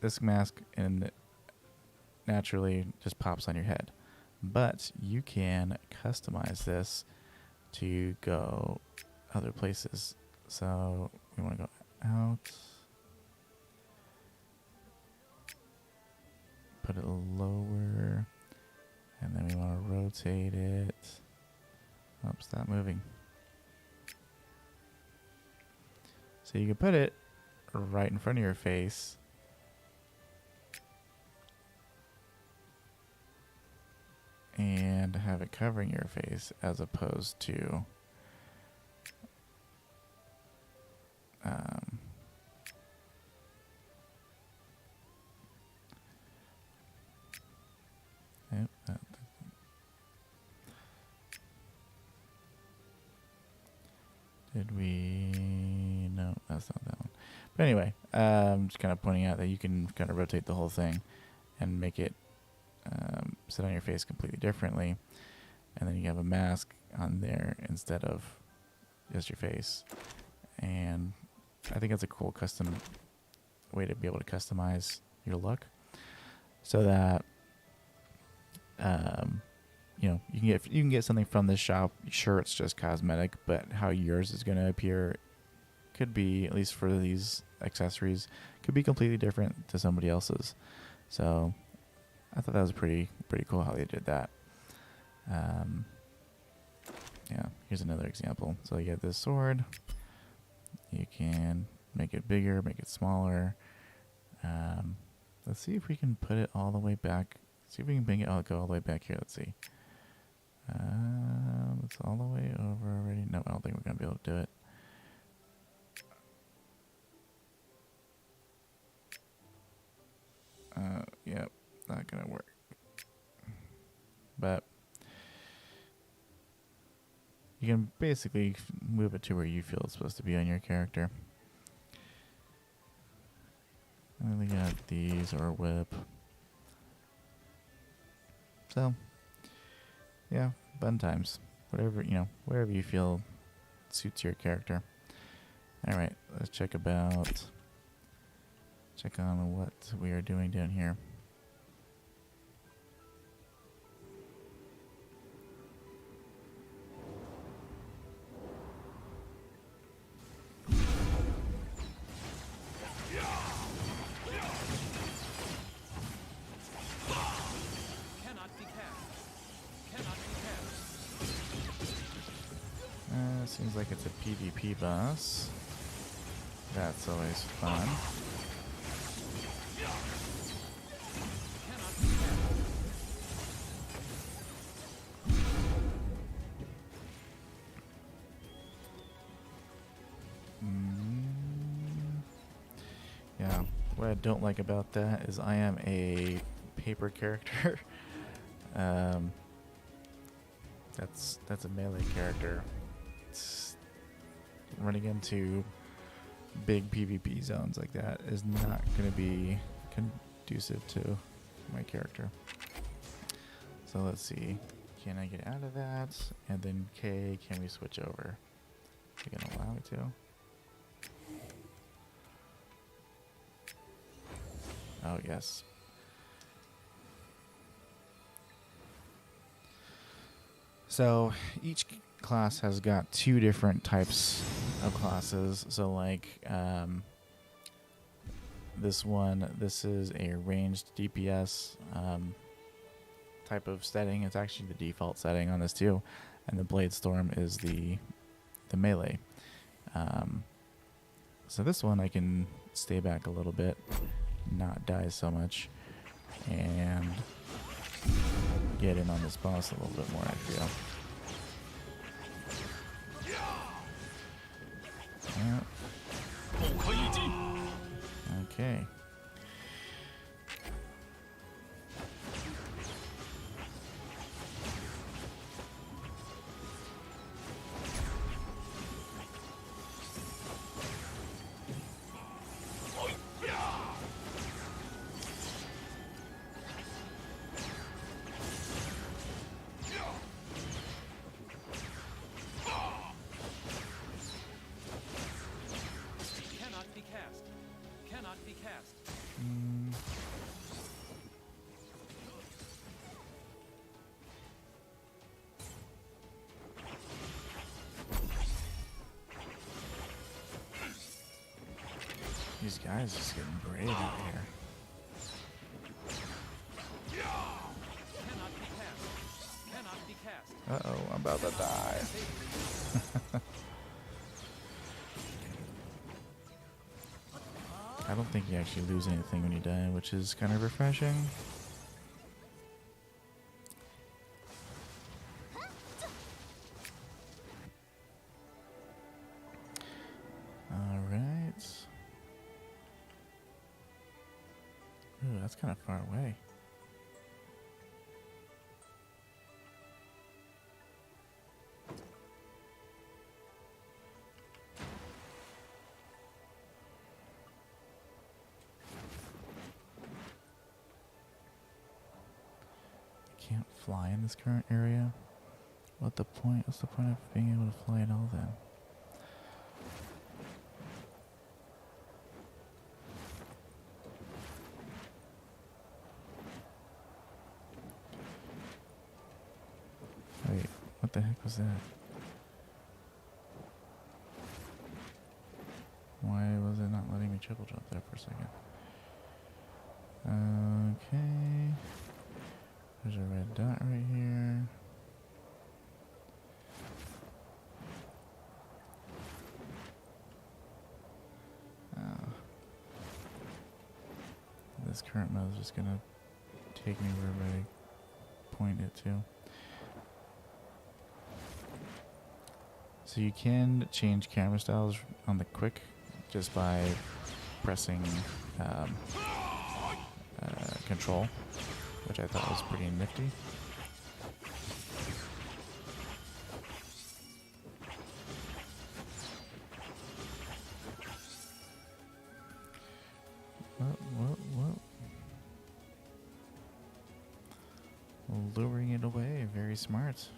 This mask and naturally just pops on your head, but you can customize this to go other places. So we want to go out, put it lower, and then we want to rotate it. Oh, stop moving. So you can put it right in front of your face. And have it covering your face as opposed to yep, did we? No, that's not that one. But anyway, just kind of pointing out that you can kind of rotate the whole thing and make it sit on your face completely differently, and then you have a mask on there instead of just your face. And I think that's a cool custom way to be able to customize your look, so that you know, you can get something from this shop. Sure, it's just cosmetic, but how yours is going to appear could be, at least for these accessories, could be completely different to somebody else's. So I thought that was pretty cool how they did that. Yeah, here's another example. So you get this sword. You can make it bigger, make it smaller. Let's see if we can put it all the way back See if we can bring it. I'll go all the way back here. Let's see. It's all the way over already. No, I don't think we're gonna be able to do it. Yep, not gonna work. But you can basically move it to where you feel it's supposed to be on your character. And then we got these or whip. So, yeah, fun times. Whatever, you know, wherever you feel suits your character. Alright, let's check on what we are doing down here. Seems like it's a PvP boss. That's always fun. Yeah, what I don't like about that is I am a paper character. That's a melee character. Running into big PvP zones like that is not going to be conducive to my character. So let's see. Can I get out of that? And then K, can we switch over? Are you going to allow me to? Oh, yes. So each class has got two different types of classes. So like this is a ranged DPS type of setting. It's actually the default setting on this too. And the Blade Storm is the melee. So this one I can stay back a little bit, not die so much, and get in on this boss a little bit more, I feel. Yep. Okay. These guys just getting brave out here. Uh-oh, I'm about to die. I don't think you actually lose anything when you die, which is kind of refreshing. Alright. Ooh, that's kind of far away. Can't fly in this current area. What's the point of being able to fly at all then? Wait, what the heck was that? Why was it not letting me triple jump there for a second? Okay. There's a red dot right here. This current mode is just gonna take me wherever I point it to. So you can change camera styles on the quick just by pressing control, which I thought was pretty nifty. Whoa. Luring it away, very smart.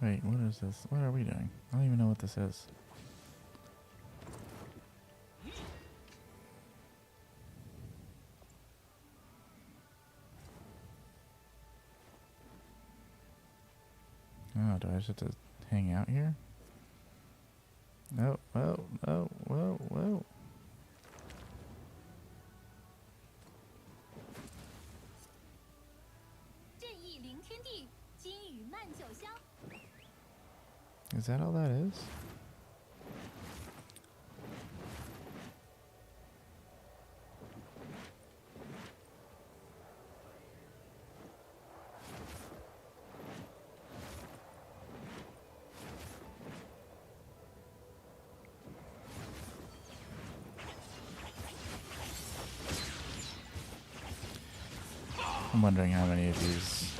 Wait, what is this? What are we doing? I don't even know what this is. Oh, do I just have to hang out here? No, whoa. 正义凌天地，金羽漫九霄。 Is that all that is? I'm wondering how many of these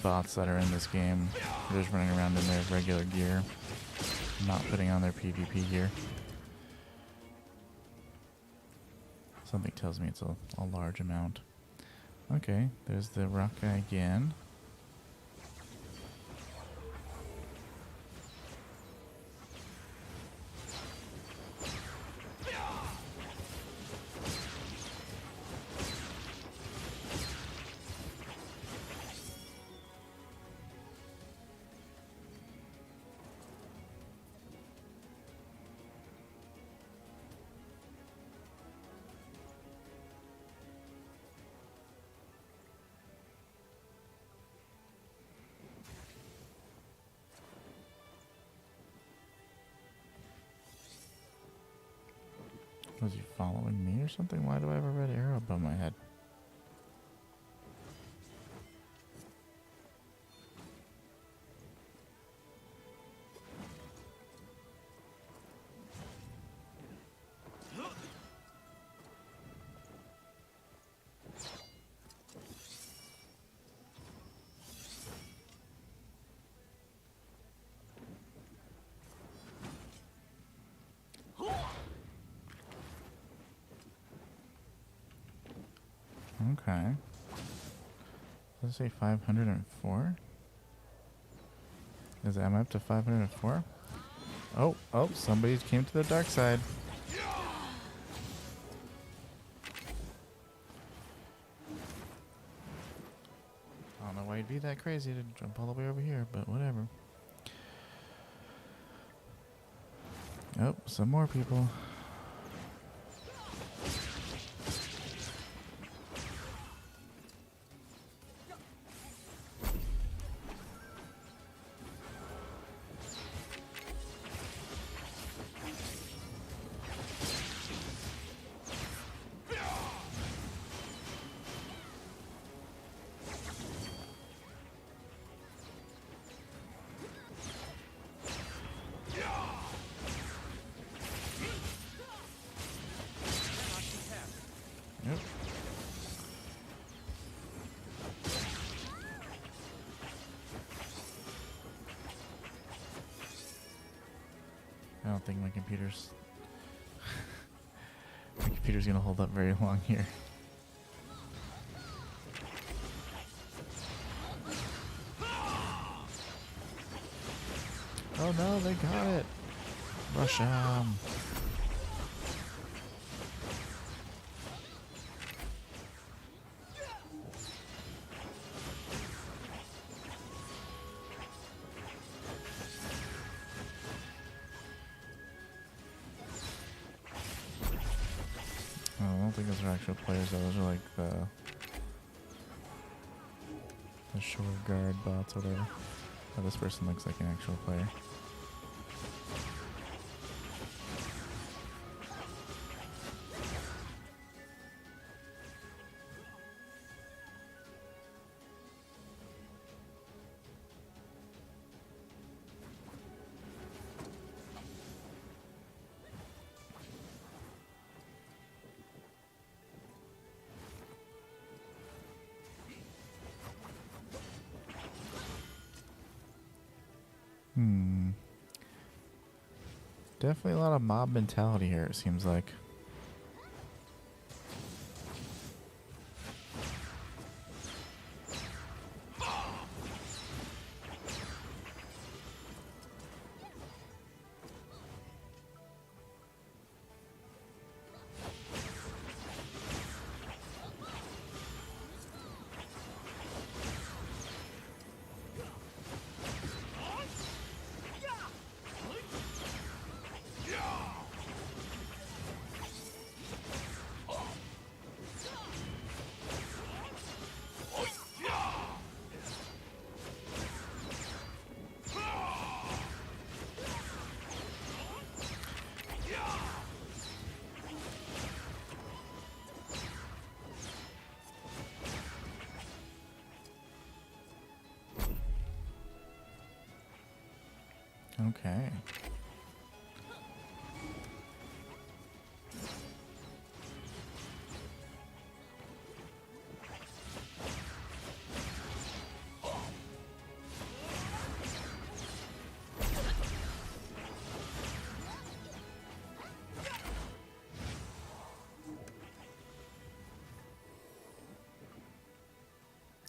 bots that are in this game are just running around in their regular gear, not putting on their PvP gear. Something tells me it's a large amount. Okay, there's the rock guy again. Was he following me or something? Why do I have a red arrow above my head? Okay. Does it say 504? Am I up to 504? Oh, somebody came to the dark side. I don't know why you'd be that crazy to jump all the way over here, but whatever. Oh, some more people. Yep. I don't think my computer's gonna hold up very long here. Oh no, they got it. Rush 'em. Oh, I don't think those are actual players though. Those are like the the shore guard bots, or whatever. Oh, this person looks like an actual player. Definitely a lot of mob mentality here, it seems like. Okay.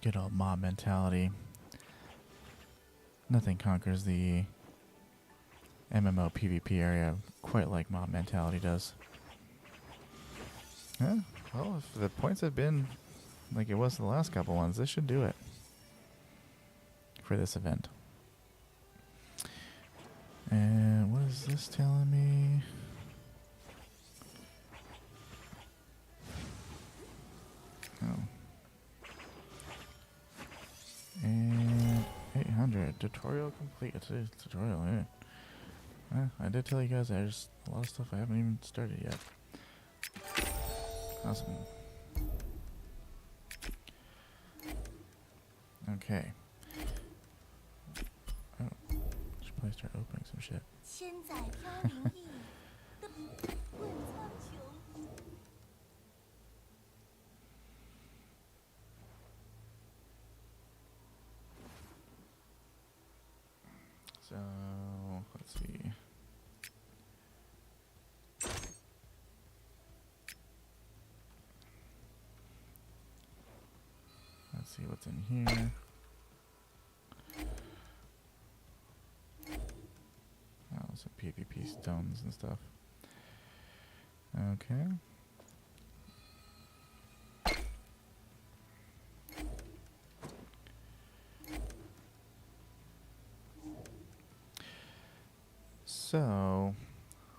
Good old mob mentality. Nothing conquers the MMO PvP area quite like mob mentality does. Yeah, well, if the points have been like it was the last couple ones, this should do it for this event. And what is this telling me? Oh. And 800. Tutorial complete. It's a tutorial, yeah. I did tell you guys there's a lot of stuff I haven't even started yet. Awesome. Okay. Oh, should probably start opening some shit. 千载飘零地的问苍穹。 So, let's see. Let's see what's in here. Oh, some PvP stones and stuff. Okay. So,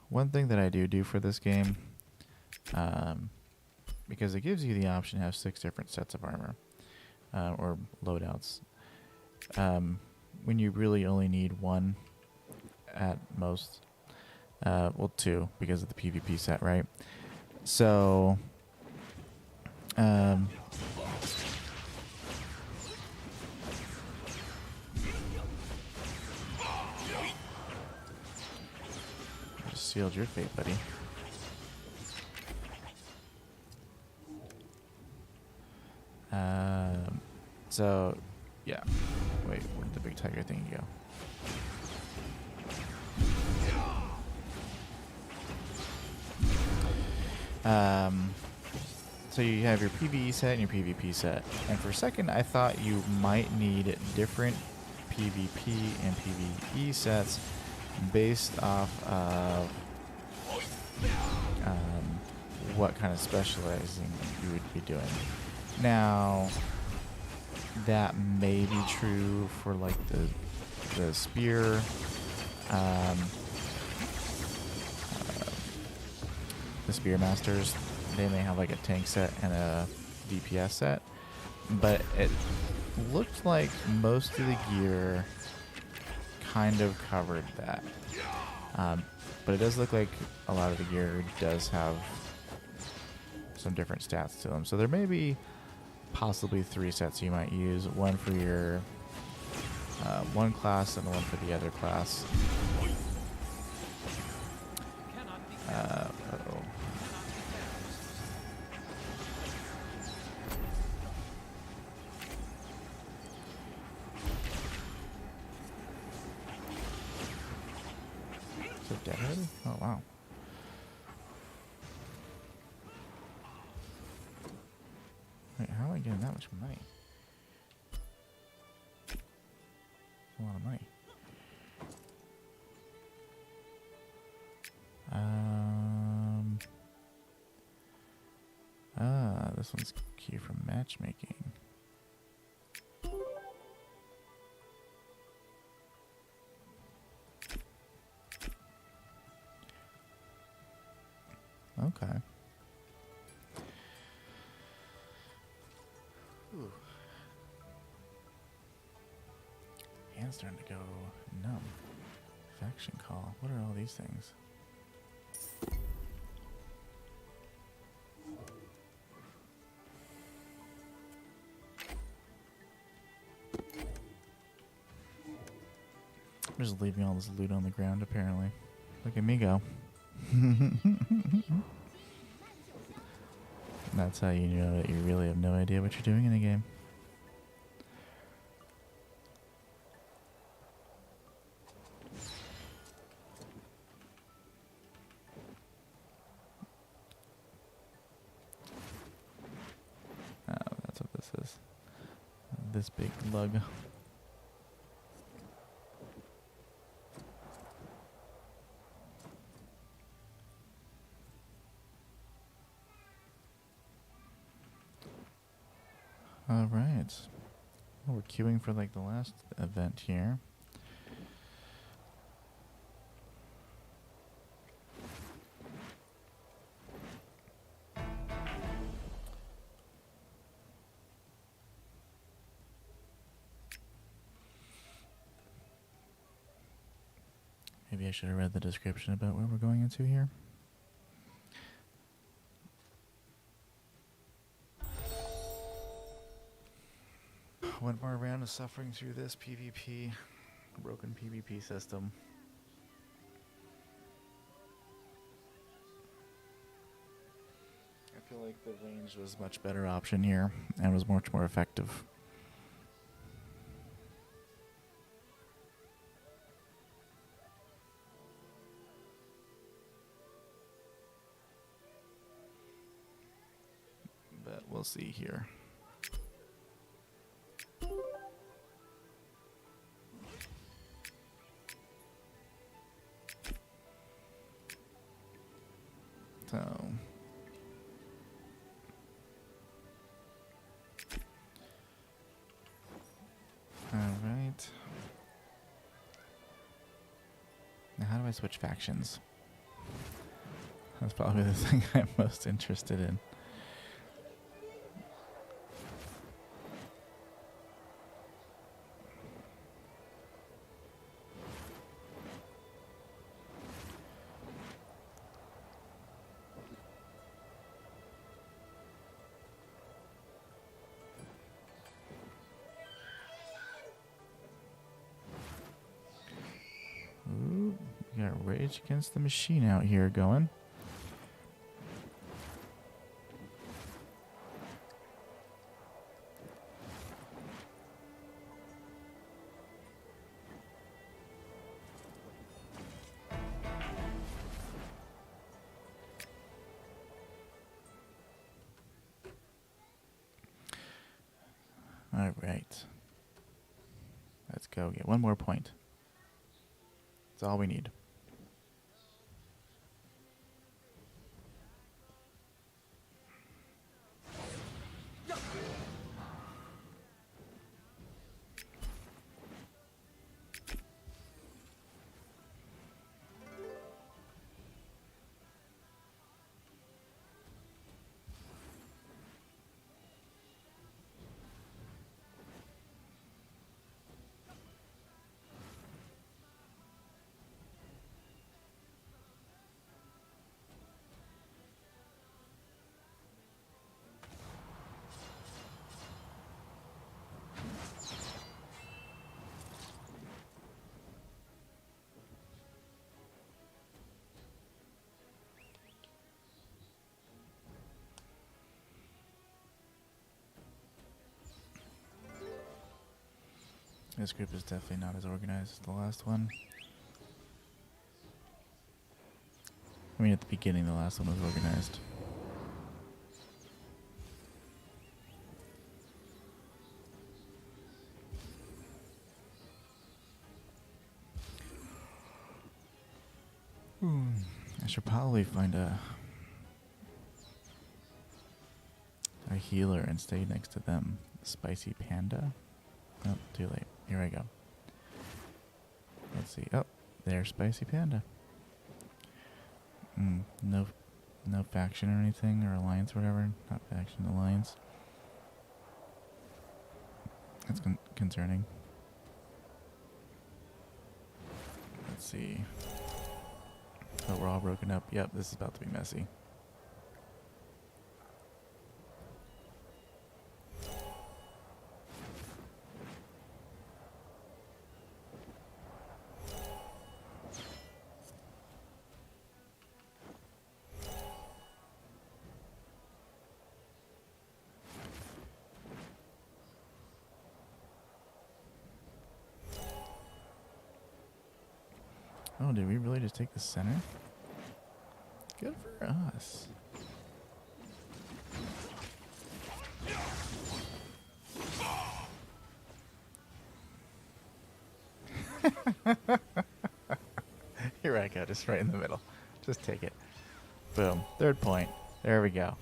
one thing that I do for this game, because it gives you the option to have 6 different sets of armor, or loadouts, when you really only need 1 at most, well 2 because of the PvP set, right? So, sealed your fate, buddy. So, yeah. Wait, where did the big tiger thing go? So you have your PvE set and your PvP set. And for a second, I thought you might need different PvP and PvE sets based off of what kind of specializing you would be doing. Now, that may be true for like the spear, the spear masters. They may have like a tank set and a DPS set, but looked like most of the gear kind of covered that. But it does look like a lot of the gear does have some different stats to them. So there may be possibly 3 sets you might use. One for your one class and one for the other class. Uh-oh. Is it dead already? Oh, wow. Wait, how am I getting that much money? That's a lot of money. This one's key from matchmaking. Okay. Ooh. Hand's starting to go numb. Faction call. What are all these things? I'm just leaving all this loot on the ground, apparently. Look at me go. That's how you know that you really have no idea what you're doing in a game. Oh, that's what this is. This big lug. Alright. Well, we're queuing for like the last event here. Maybe I should have read the description about what we're going into here. One more round of suffering through this PvP, broken PvP system. I feel like the range was a much better option here and was much more effective. But we'll see here. So, all right. Now, how do I switch factions? That's probably the thing I'm most interested in. Ooh, we got Rage Against the Machine out here going. All right. Let's go get one more point. That's all we need. This group is definitely not as organized as the last one. I mean, at the beginning, the last one was organized. I should probably find a healer and stay next to them. Spicy Panda? Oh, too late. Here I go. Let's see. Oh, there's Spicy Panda. No faction or anything, or alliance or whatever. Not faction, alliance. That's concerning. Let's see. Oh, we're all broken up. Yep, this is about to be messy. Oh, did we really just take the center? Good for us. Here I go, just right in the middle. Just take it. Boom. Third point. There we go.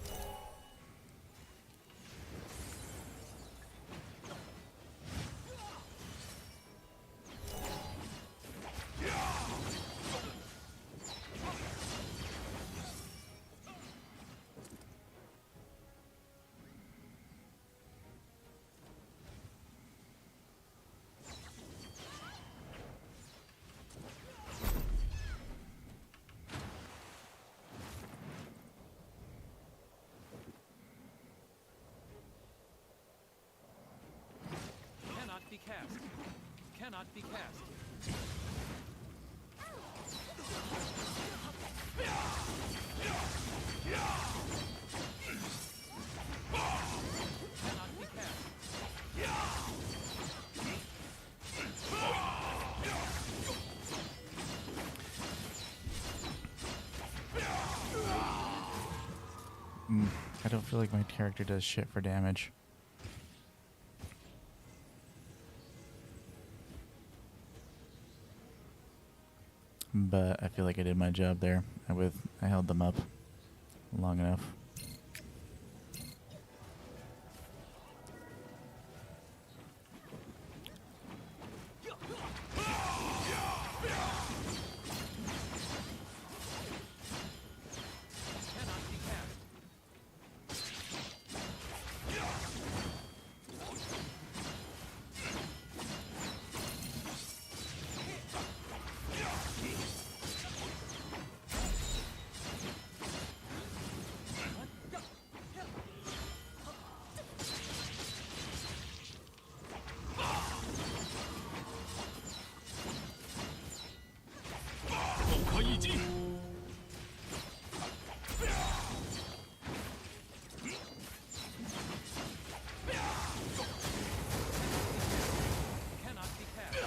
Cannot be cast. Cannot be cast. Cannot be cast. I don't feel like my character does shit for damage. But I feel like I did my job there. I held them up long enough. Cannot be cast. Cannot be cast. Cannot be cast.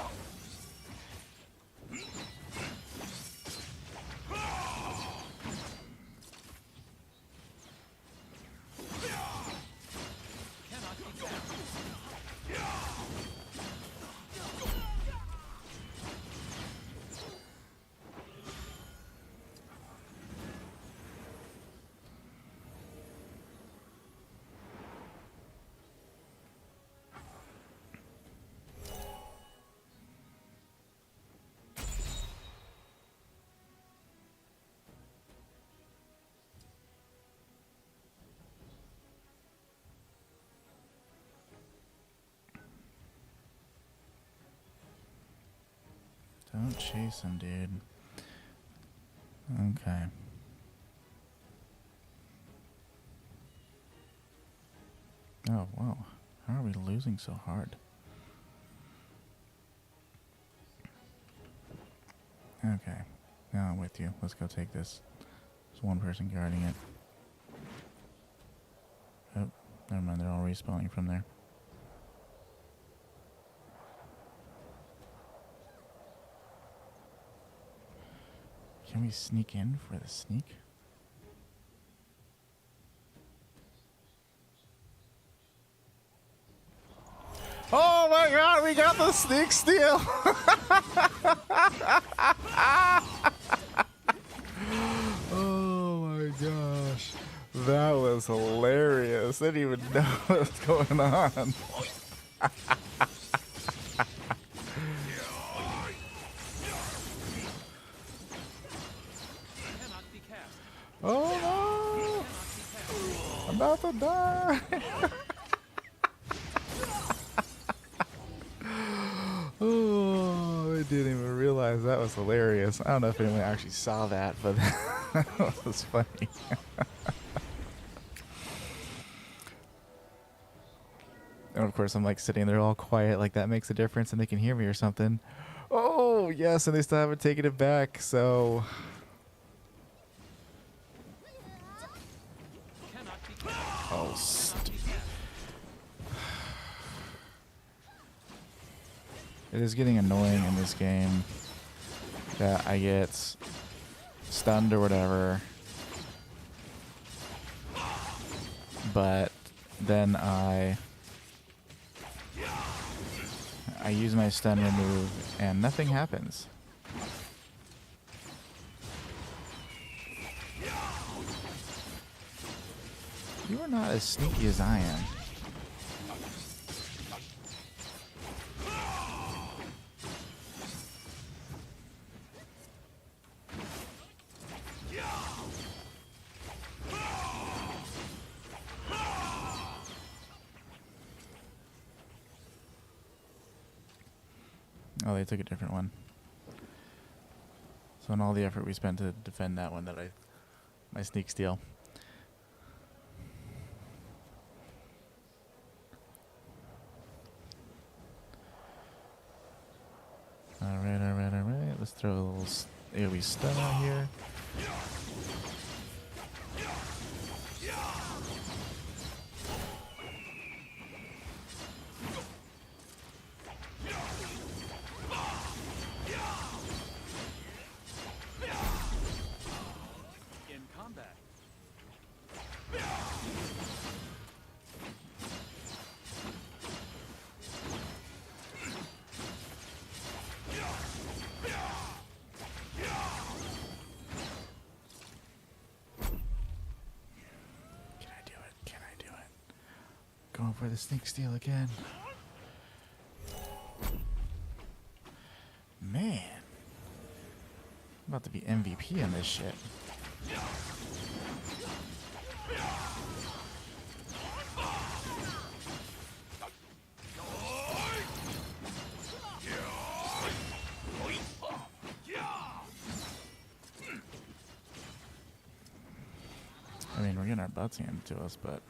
Don't chase him, dude. Okay. Oh, wow. How are we losing so hard? Okay. Now I'm with you. Let's go take this. There's one person guarding it. Oh, never mind. They're all respawning from there. Can we sneak in for the sneak? Oh my god, we got the sneak steal! Oh my gosh. That was hilarious. I didn't even know what was going on. Cannot be cast. Oh no! I'm about to die! Oh, I didn't even realize that was hilarious. I don't know if anyone actually saw that, but that was funny. And of course, I'm like sitting there all quiet, like that makes a difference, and they can hear me or something. Oh, yes, and they still haven't taken it back, so. Cannot be cast. Oh, Cannot be cast. it is getting annoying in this game that I get stunned or whatever, but then I use my stun remove and nothing happens. You are not as sneaky as I am. Oh, they took a different one. So in all the effort we spent to defend that one, my sneak steal. Alright, alright, alright. Let's throw a little AoE stun out here. In combat. Can I do it? Can I do it? Going for the sneak steal again. Man. I'm about to be MVP on this shit. I mean, we're getting our butts handed to us, but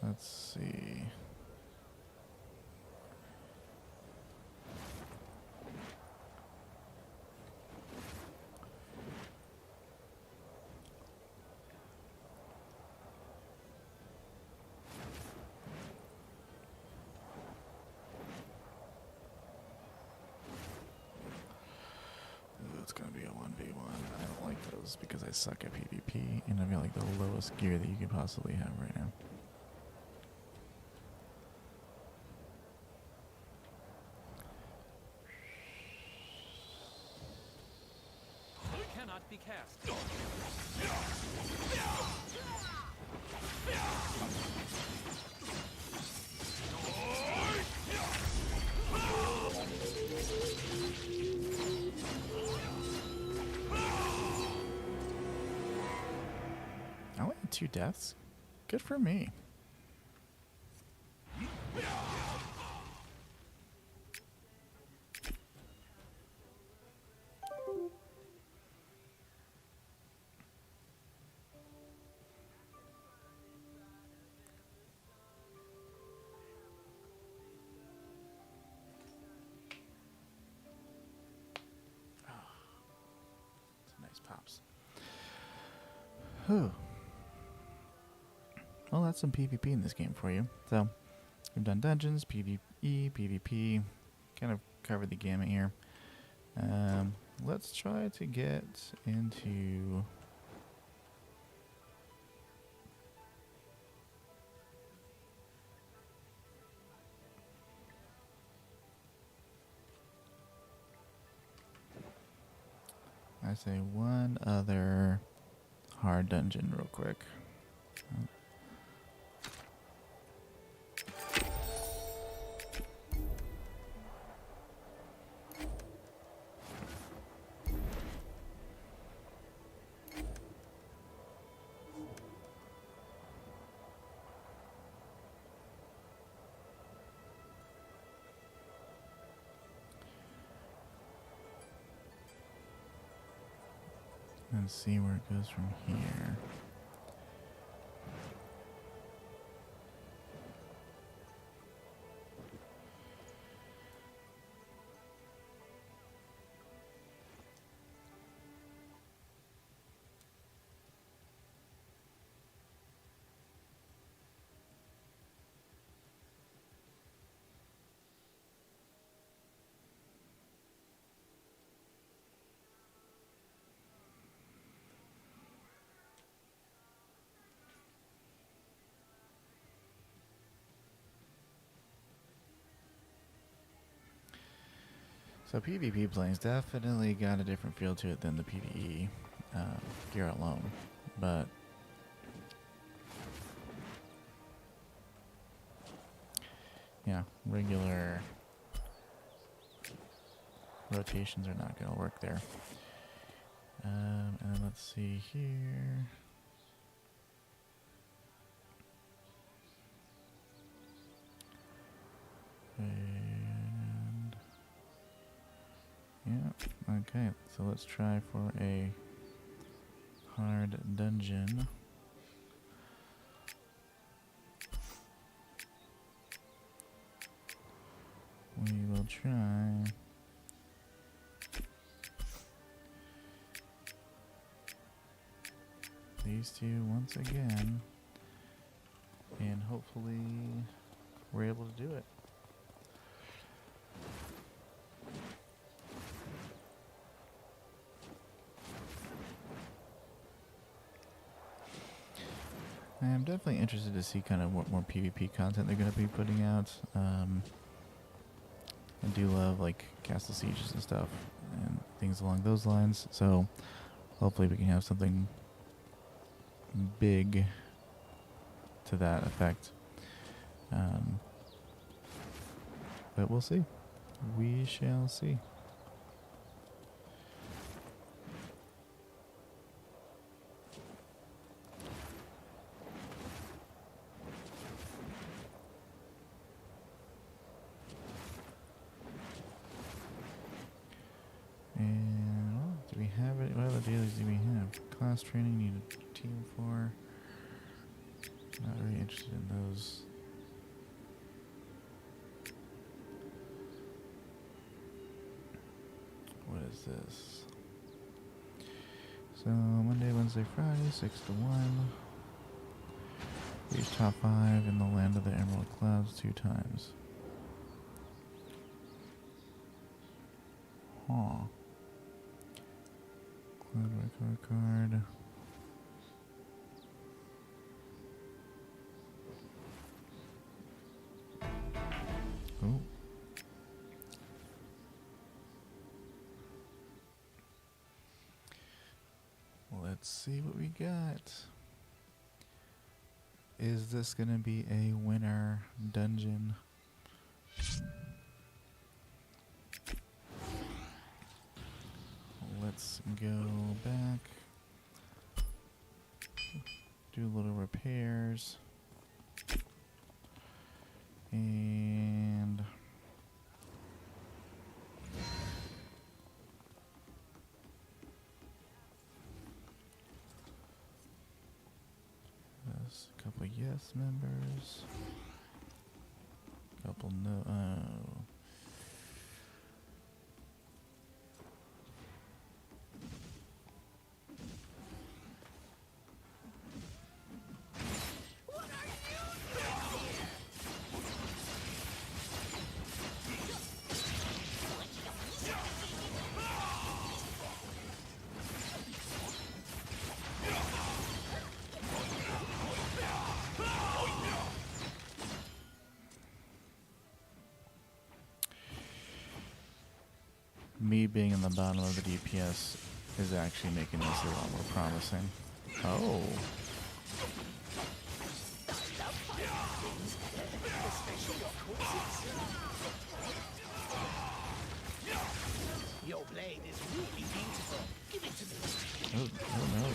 let's see. Ooh, it's gonna be a 1v1. I don't like those because I suck at PvP, and I've got like the lowest gear that you could possibly have right now. Cannot be cast. I only had 2 deaths. Good for me. Nice pops. Whew. Well, that's some PvP in this game for you. So, we've done dungeons, PvE, PvP, kind of covered the gamut here. Let's try to get into... I say one other hard dungeon real quick. And see where it goes from here. So PvP playing's definitely got a different feel to it than the PvE gear alone, but yeah, regular rotations are not going to work there. And then let's see here. And yeah, okay, so let's try for a hard dungeon. We will try these two once again, and hopefully we're able to do it. I'm definitely interested to see kind of what more PvP content they're going to be putting out. I do love like Castle Sieges and stuff and things along those lines, so hopefully we can have something big to that effect. But we'll see. We shall see. And well, do we have it? What other dailies do we have? Class training, need a team for. Not really interested in those. What is this? So Monday, Wednesday, Friday, 6 to 1. Reach top 5 in the land of the Emerald Clouds 2 times. Huh. Cloud record card. Oh. Let's see what we got. Is this gonna be a winner dungeon? Let's go back. Do little repairs. And there's a couple yes members. Couple no. Oh. me being in the bottom of the DPS is actually making this a lot more promising. Oh. Your blade is really beautiful. Give it to me. Oh no.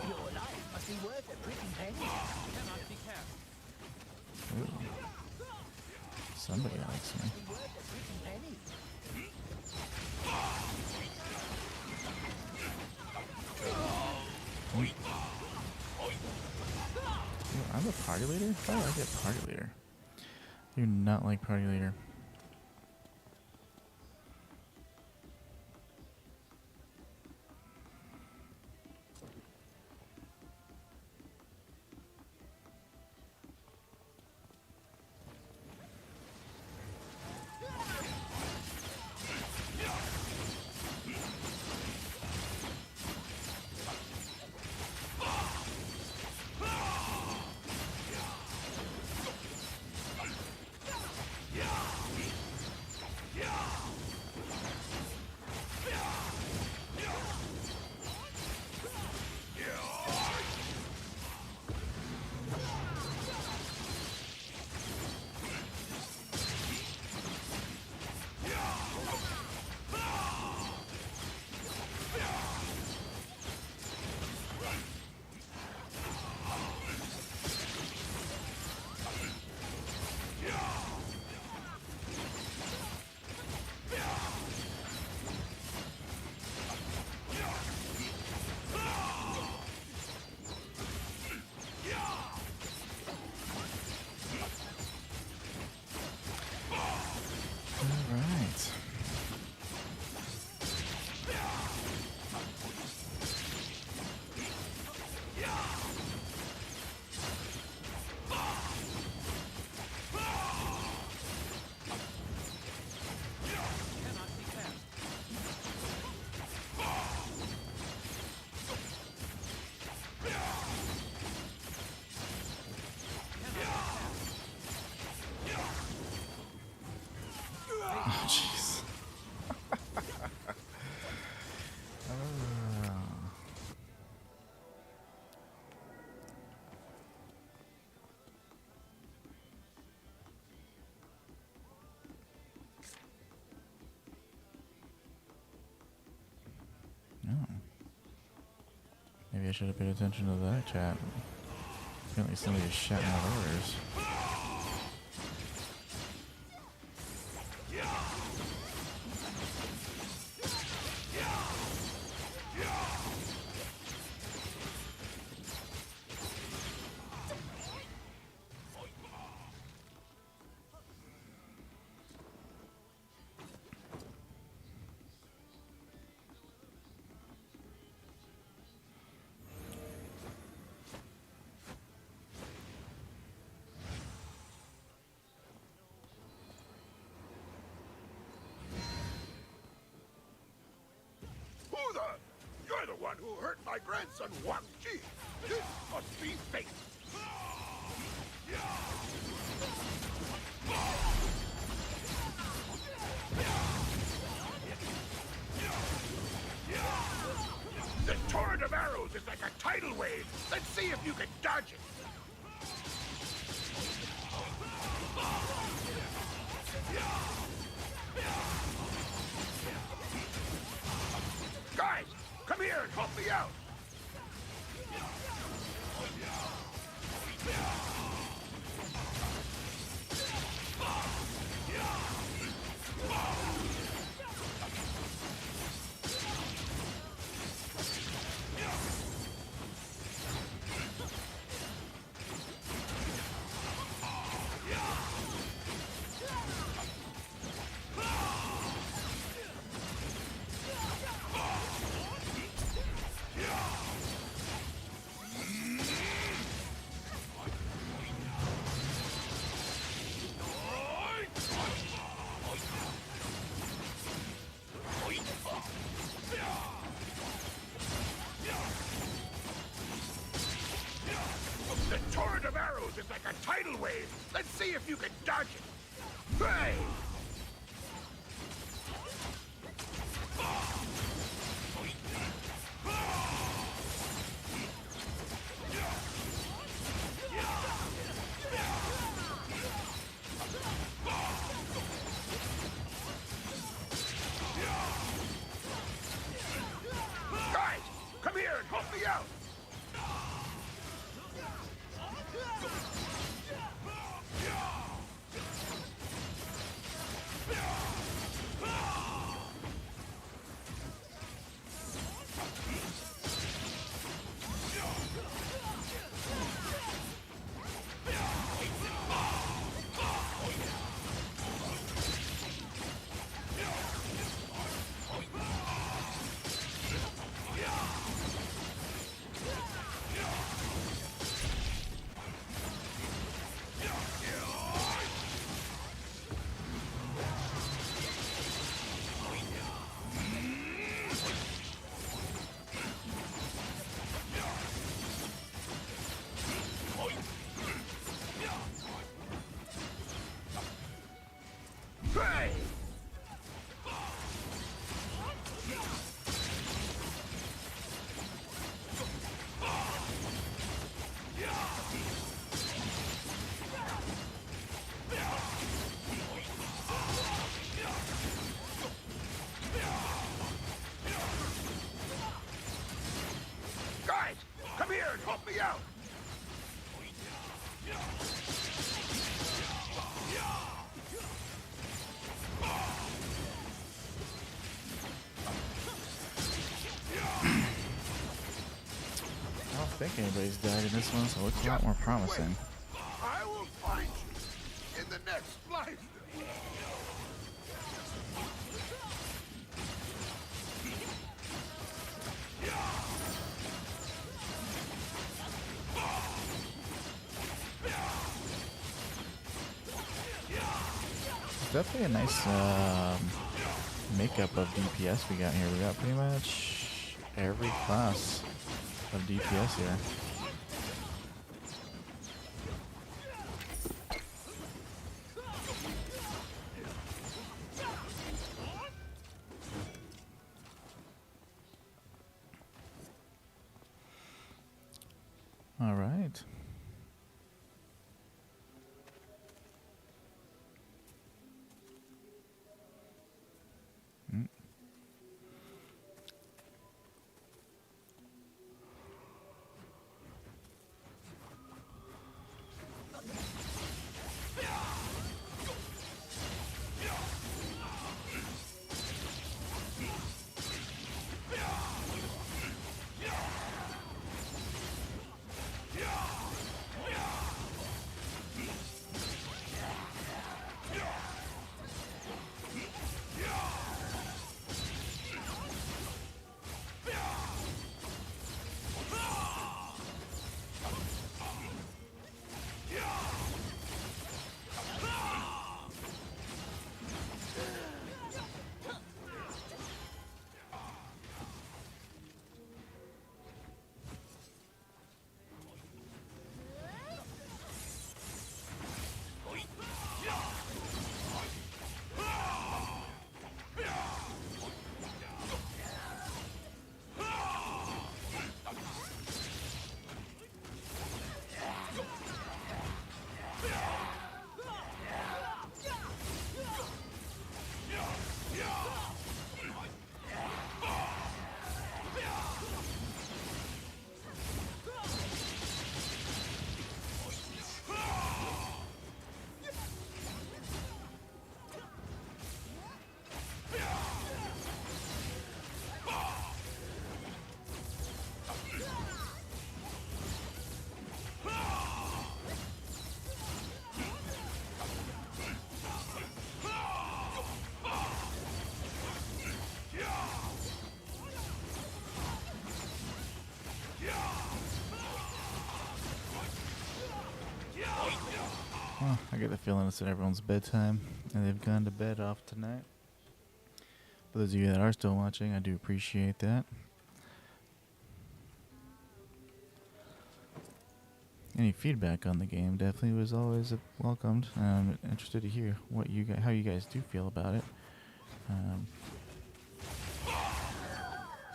Your life must be worth a pretty penny. Cannot be cast. Ooh. Somebody likes me. Worth a pretty penny. Ooh, I'm a party leader? Why do I get party leader? Do not like party leader. Alright. Cannot be cast. Oh, jeez. No. Maybe I should have paid attention to that chat. Apparently somebody is shouting out orders. Who the? You're the one who hurt my grandson Wang Ji. This must be fate. The torrent of arrows is like a tidal wave. Let's see if you can dodge it. Guys, come here and help me out. wave. Let's see if you can dodge it. Hey! Guys, come here and help me out. Hey! Guys, come here and help me out. I don't think anybody's died in this one, so it looks a lot more promising. I will find you in the next life. Definitely a nice makeup of DPS we got here. We got pretty much every class of DPS here. All right. Well, I get the feeling it's at everyone's bedtime, and they've gone to bed off tonight. For those of you that are still watching, I do appreciate that. Any feedback on the game definitely was always welcomed. I'm interested to hear what how you guys do feel about it.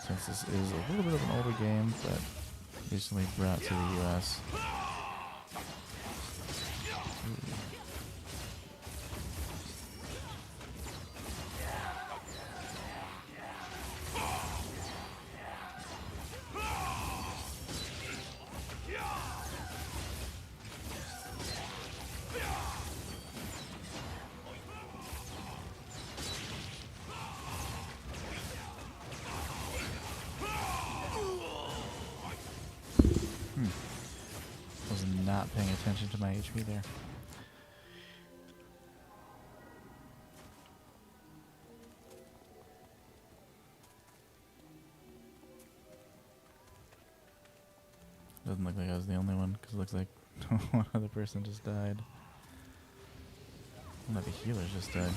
Since this is a little bit of an older game, but recently brought to the US. Was not paying attention to my HP there. Doesn't look like I was the only one, because it looks like one other person just died. One of the healers just died.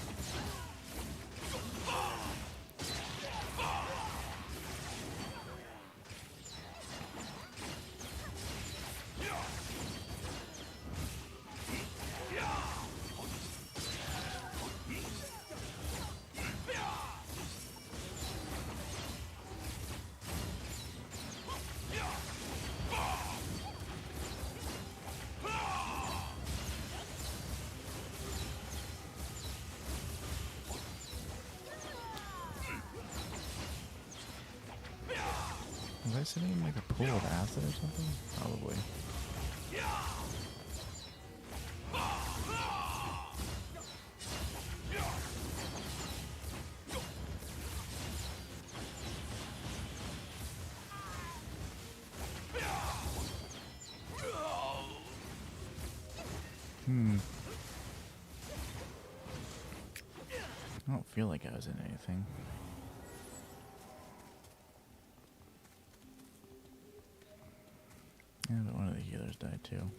Was I sitting in like a pool of acid or something? Probably. I don't feel like I was in anything. Yeah, but one of the healers died too.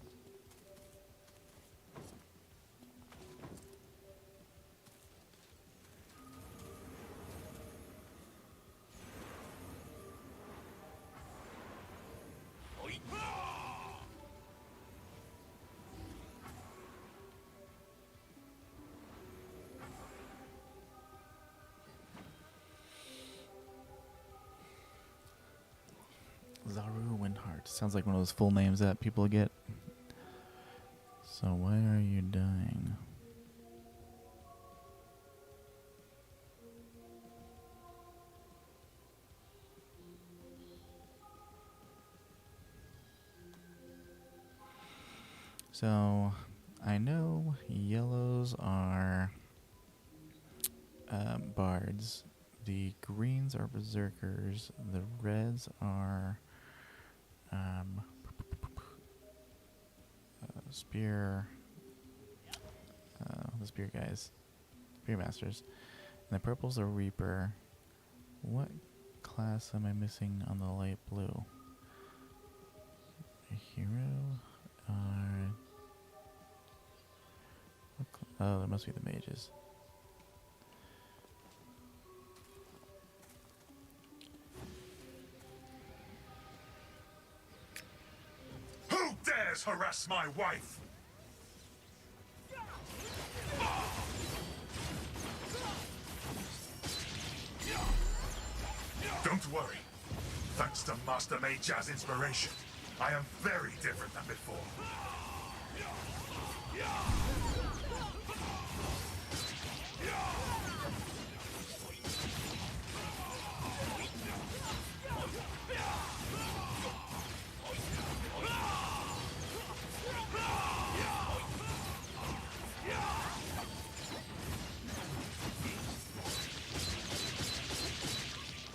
Zaru Windheart. Sounds like one of those full names that people get. So why are you dying? So I know yellows are bards. The greens are berserkers. The reds are spear, the spear guys, spear masters, and the purples are reaper. What class am I missing on the light blue? A hero are, oh, there must be the mages. Who dares harass my wife? Don't worry. Thanks to Master Mage's inspiration, I am very different than before.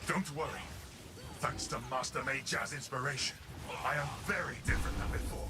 Don't worry. Thanks to Master Mage's inspiration, I am very different than before.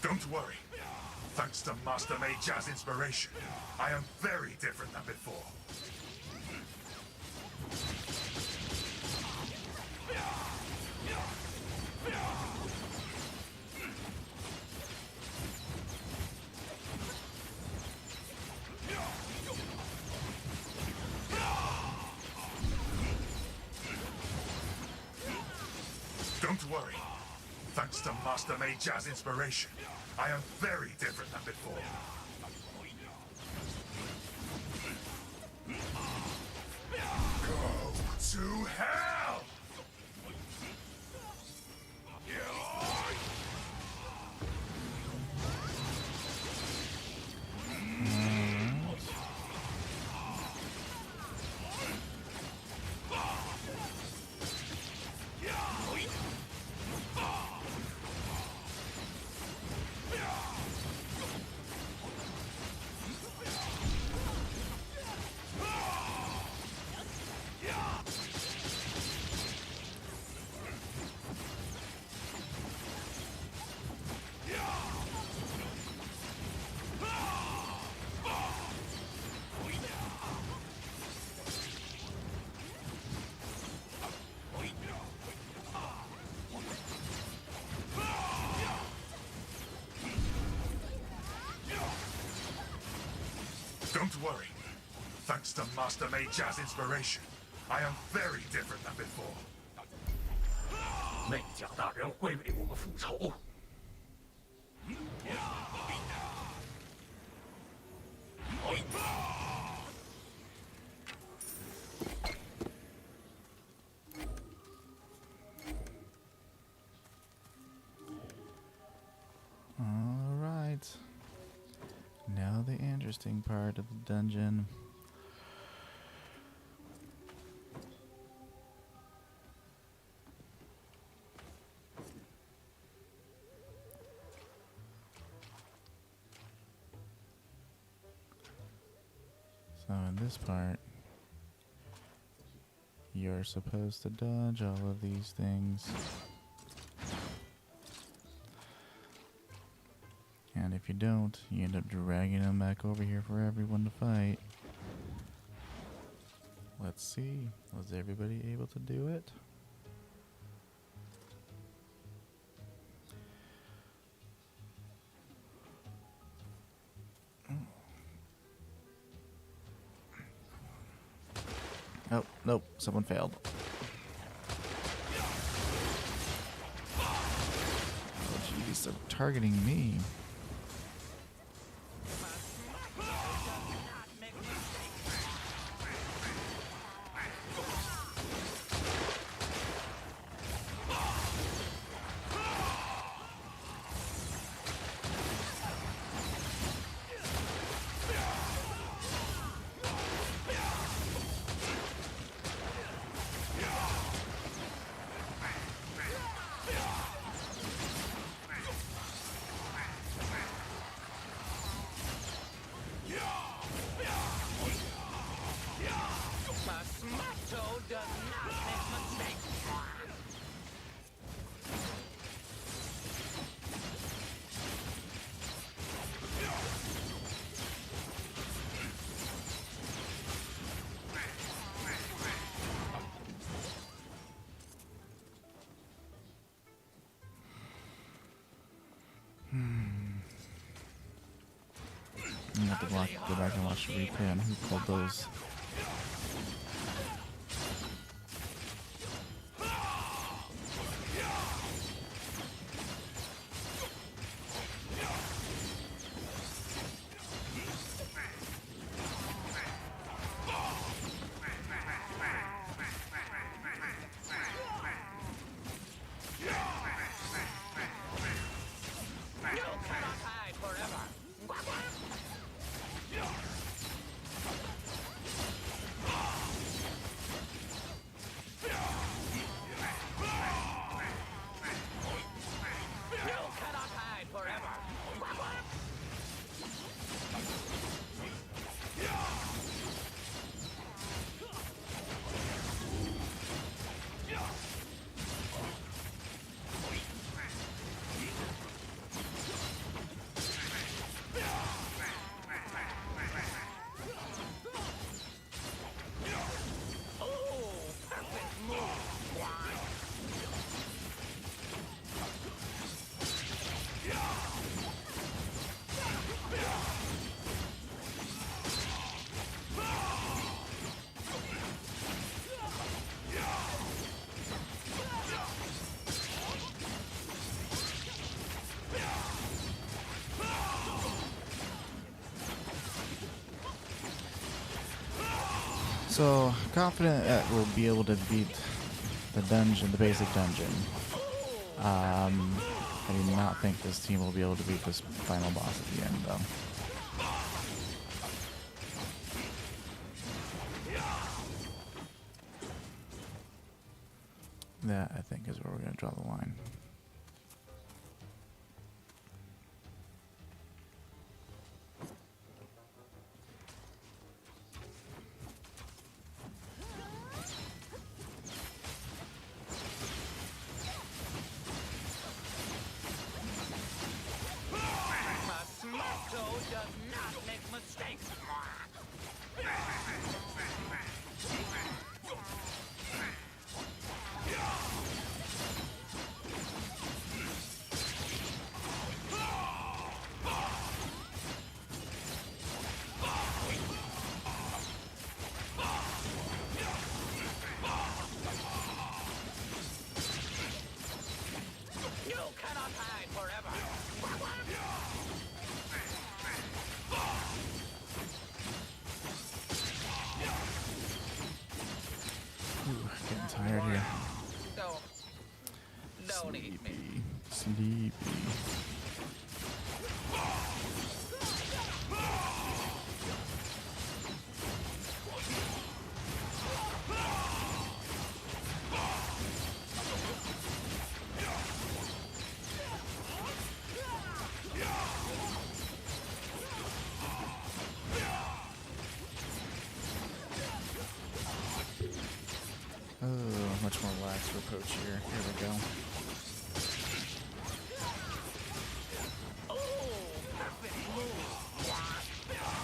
Don't worry. Thanks to Master Mei Jia's inspiration, I am very different than before. Don't worry. Thanks to Master Mei Jia's inspiration, I am very different than before. Go to hell! Don't worry. Thanks to Master Mei Jia's inspiration, I am very different than before. 媚甲大人会为我们复仇。 All right. Now the interesting part of the dungeon. So in this part, you're supposed to dodge all of these things. And if you don't, you end up dragging them back over here for everyone to fight. Let's see. Was everybody able to do it? Oh, nope. Someone failed. Oh, jeez, they're targeting me. I'm gonna have to go back and watch the replay on who pulled those. So confident that we'll be able to beat the dungeon, the basic dungeon. I do not think this team will be able to beat this final boss at the end, though. That, I think, is where we're going to draw the line. Mosquito does not make mistakes. You cannot hide forever. Ooh, getting tired here. Don't eat me. Sleepy. Oh, much more relaxed approach here. Here we go.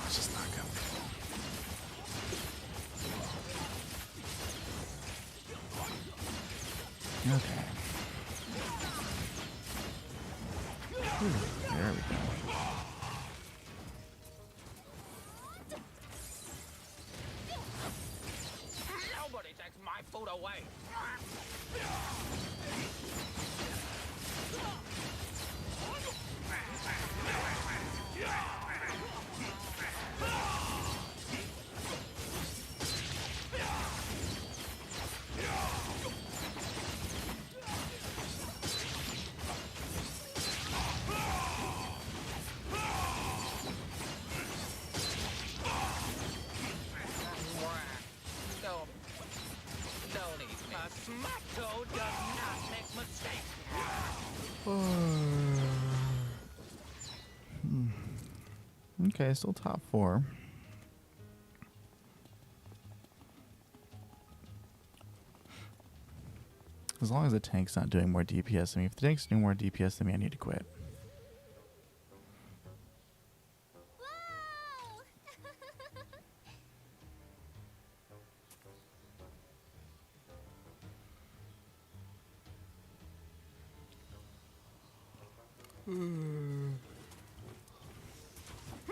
It's just not going. Okay. Whew, there we go. Nobody takes my food away. Don't eat me. A smackto does not make mistakes. Okay, still top 4. As long as the tank's not doing more DPS than me. If the tank's doing more DPS than me, I need to quit. Wow!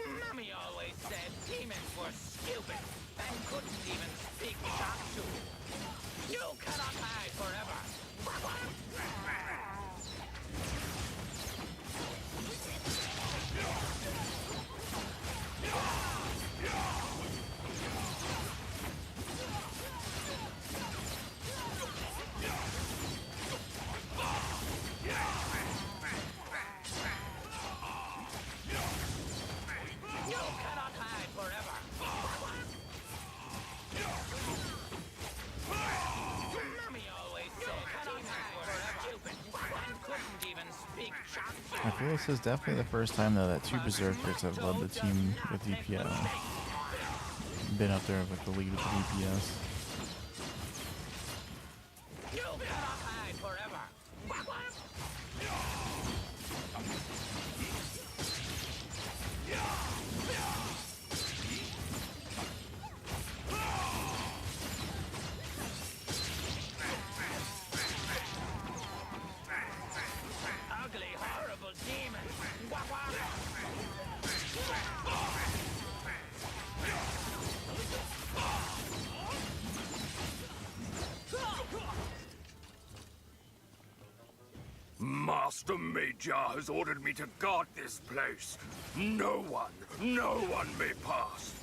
Mommy always said demons were stupid and couldn't even speak Shakshu. You cannot hide forever. You cannot hide forever. Mommy always said demons were stupid and couldn't even speak Shakshu. I feel this is definitely the first time, though, that 2 Berserkers have led the team with DPS. Been up there with the lead with the DPS. You cannot hide forever. Ugly, horrible demon. Master Major has ordered me to guard this place. No one may pass.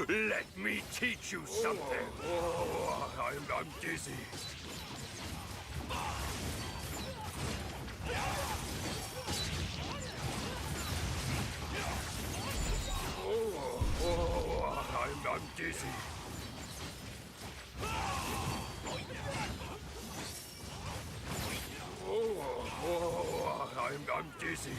Let me teach you something. I'm dizzy. I'm dizzy. I'm dizzy.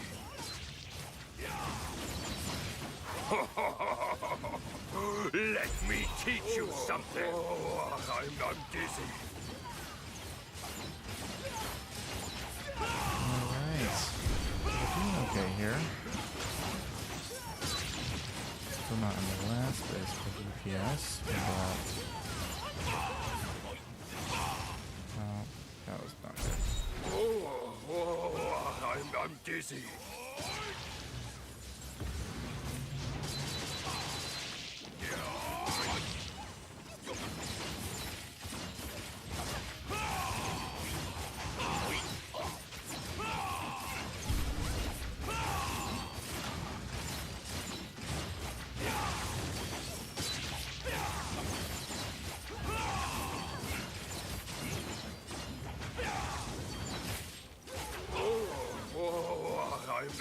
Let me teach you something. I'm dizzy. Alright. We're doing okay here. Still not in the last place for DPS. But oh, that was not good. I'm dizzy.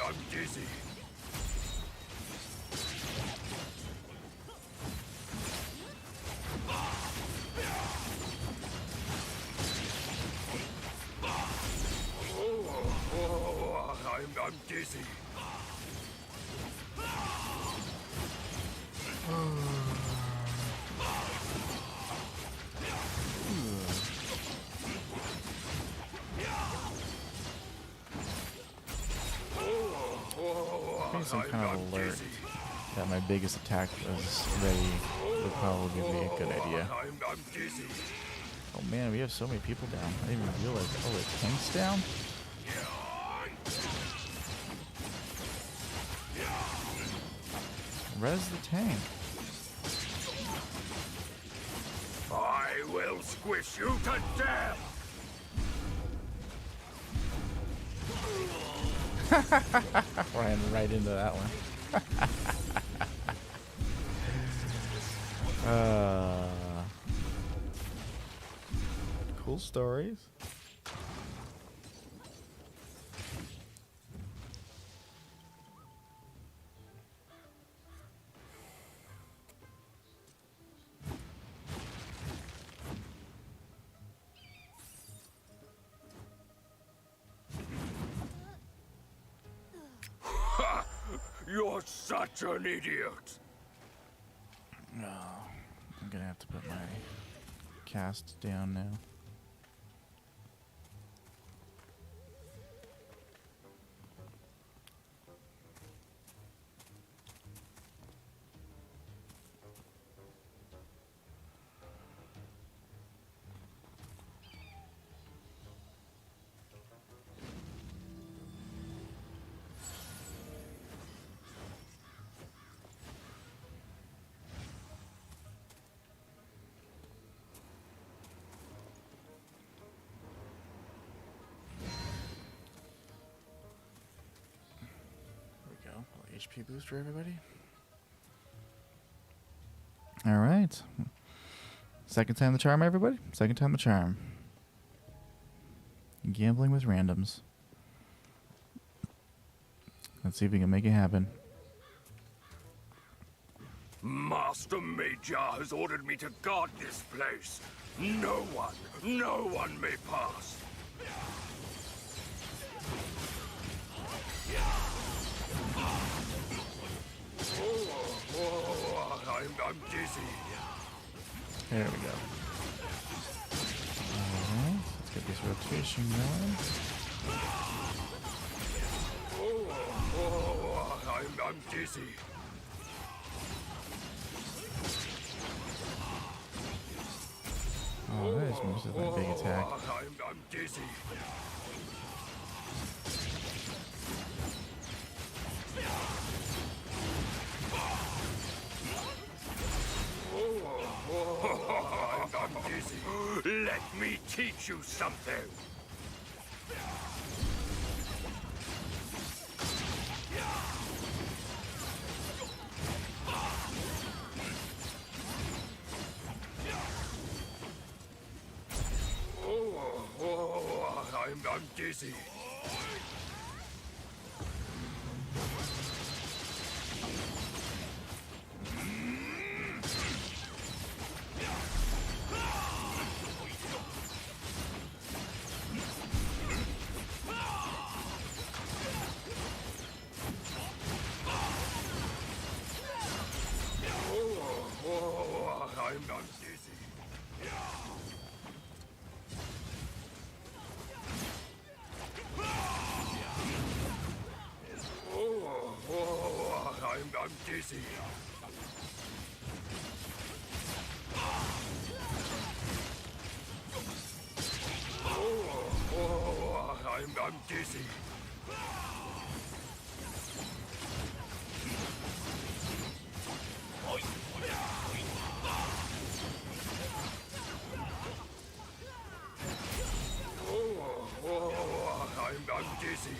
I'm dizzy. I'm dizzy. Getting some kind of alert that my biggest attack was ready would probably be a good idea. I'm dizzy. Oh man, we have so many people down. I didn't even realize. Oh, the tank's down? Res the tank. I will squish you to death. Ran right into that one. Cool stories. You're such an idiot. No, I'm gonna have to put my cast down now. HP boost for everybody. All right. Second time the charm, everybody. Second time the charm. Gambling with randoms. Let's see if we can make it happen. Master Major has ordered me to guard this place. No one may pass. I'm dizzy. There we go. Alright, let's get this rotation going. I'm dizzy. Oh, that is most of that big attack. I'm dizzy. I'm dizzy. Let me teach you something. dizzy. I'm dizzy. I'm dizzy. I'm dizzy. I'm dizzy.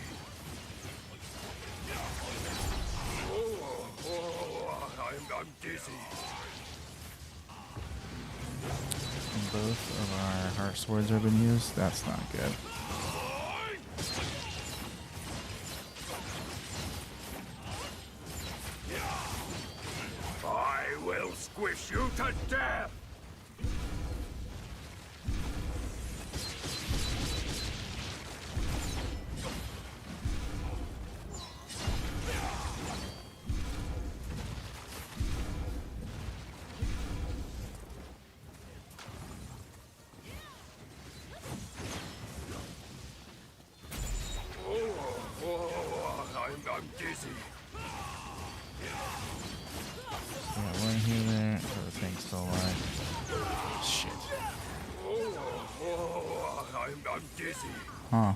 I'm dizzy. Both of our heart swords have been used. That's not good. I will squish you to death! I'm dizzy. Yeah, one healer. Oh, the thing's still alive. Shit. I'm dizzy. Huh.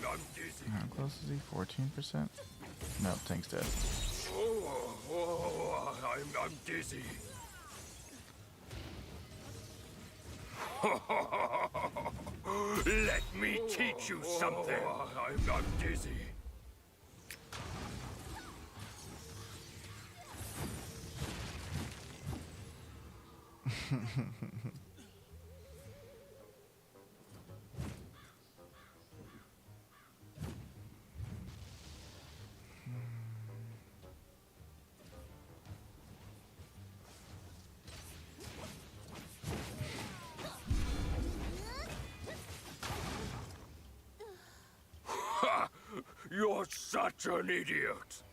I'm dizzy. How close is he? 14%? No, tank's dead. I'm dizzy. Let me teach you something. I'm dizzy. You're such an idiot.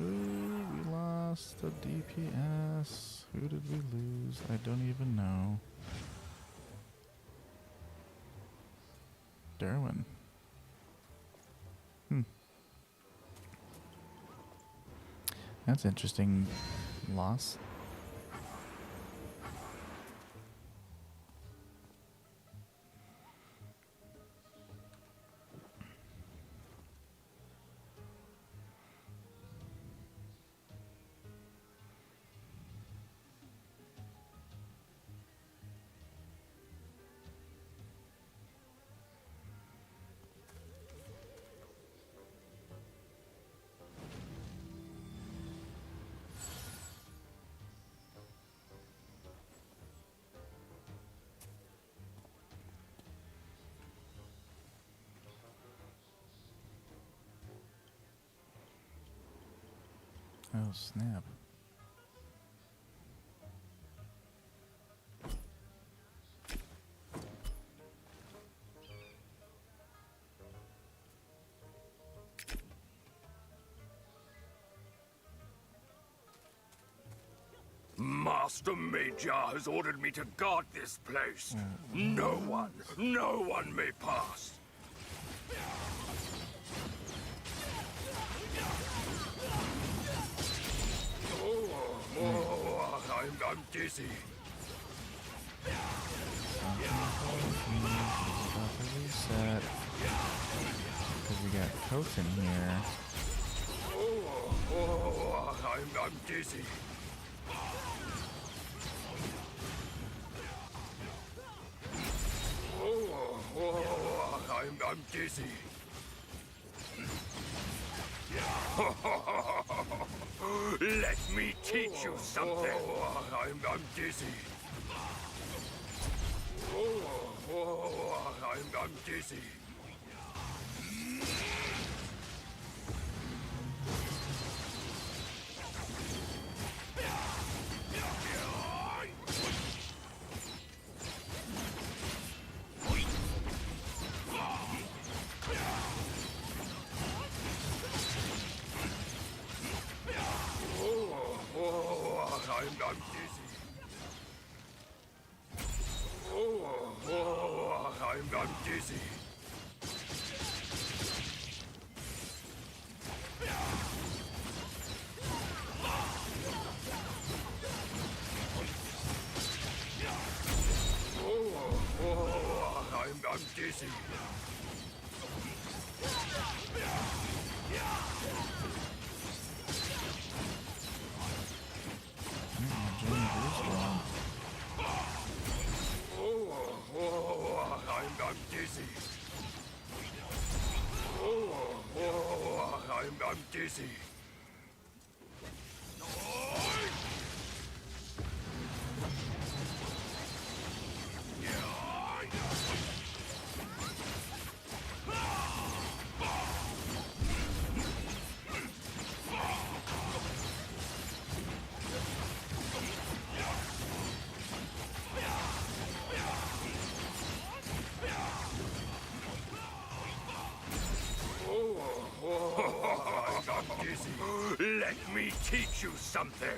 Ooh, we lost the DPS. Who did we lose? I don't even know. Derwin. That's interesting loss. Oh, snap. Master Major has ordered me to guard this place. No one may pass. I'm dizzy. About to reset. Because we got Coach in here. I'm dizzy. I'm dizzy. Let me teach you something. I'm dizzy. I'm dizzy. I'm dizzy. I'm dizzy. I'm dizzy. I'm dizzy. I'm dizzy. I'm dizzy. Let me teach you something.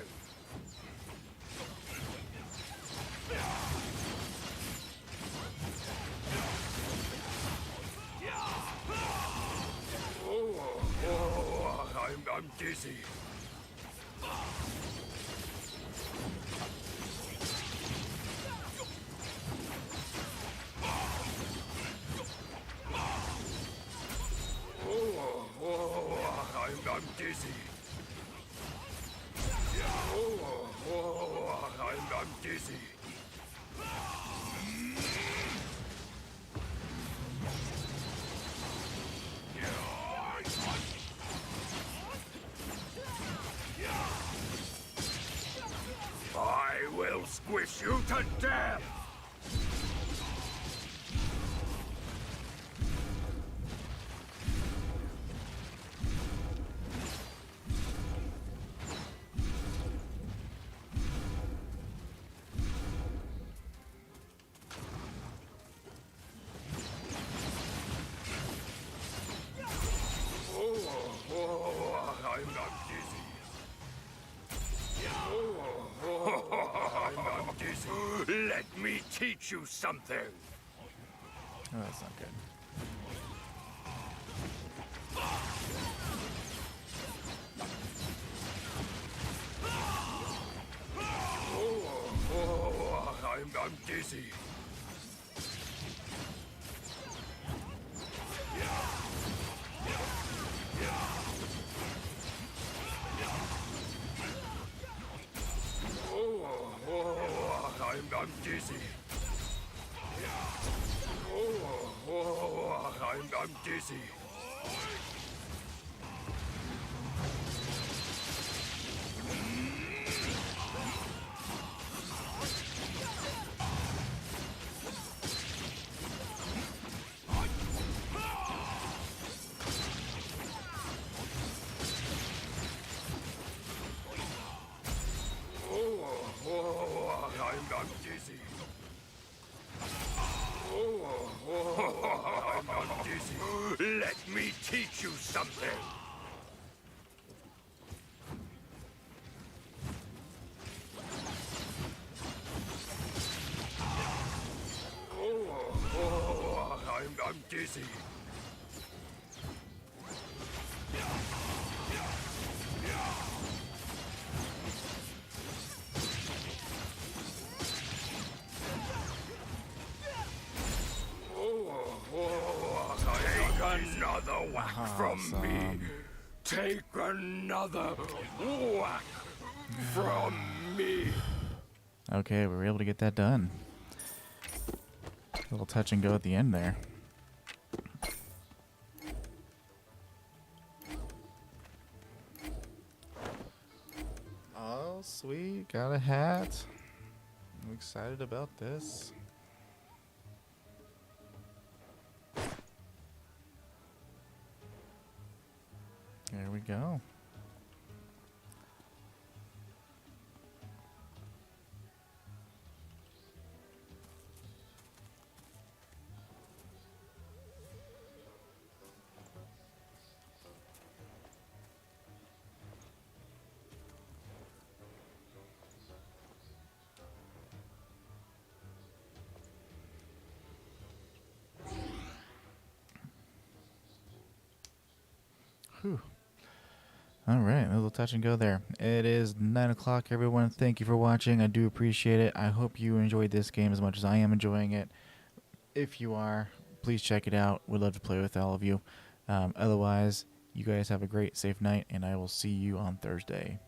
I'm dizzy. I'm dizzy. I'm dizzy. I will squish you to death! I'm dizzy. I'm dizzy. Let me teach you something. Oh, that's not good. I'm dizzy. I'm dizzy. I'm dizzy. I'm dizzy. I'm dizzy. Let me teach you something. I'm dizzy. whack from me. Take another whack from me. Okay, we were able to get that done. A little touch and go at the end there. Oh, sweet. Got a hat. I'm excited about this. There we go. Whew. All right, a little touch and go there. It is 9 o'clock, everyone. Thank you for watching. I do appreciate it. I hope you enjoyed this game as much as I am enjoying it. If you are, please check it out. We'd love to play with all of you. Otherwise, you guys have a great, safe night, and I will see you on Thursday.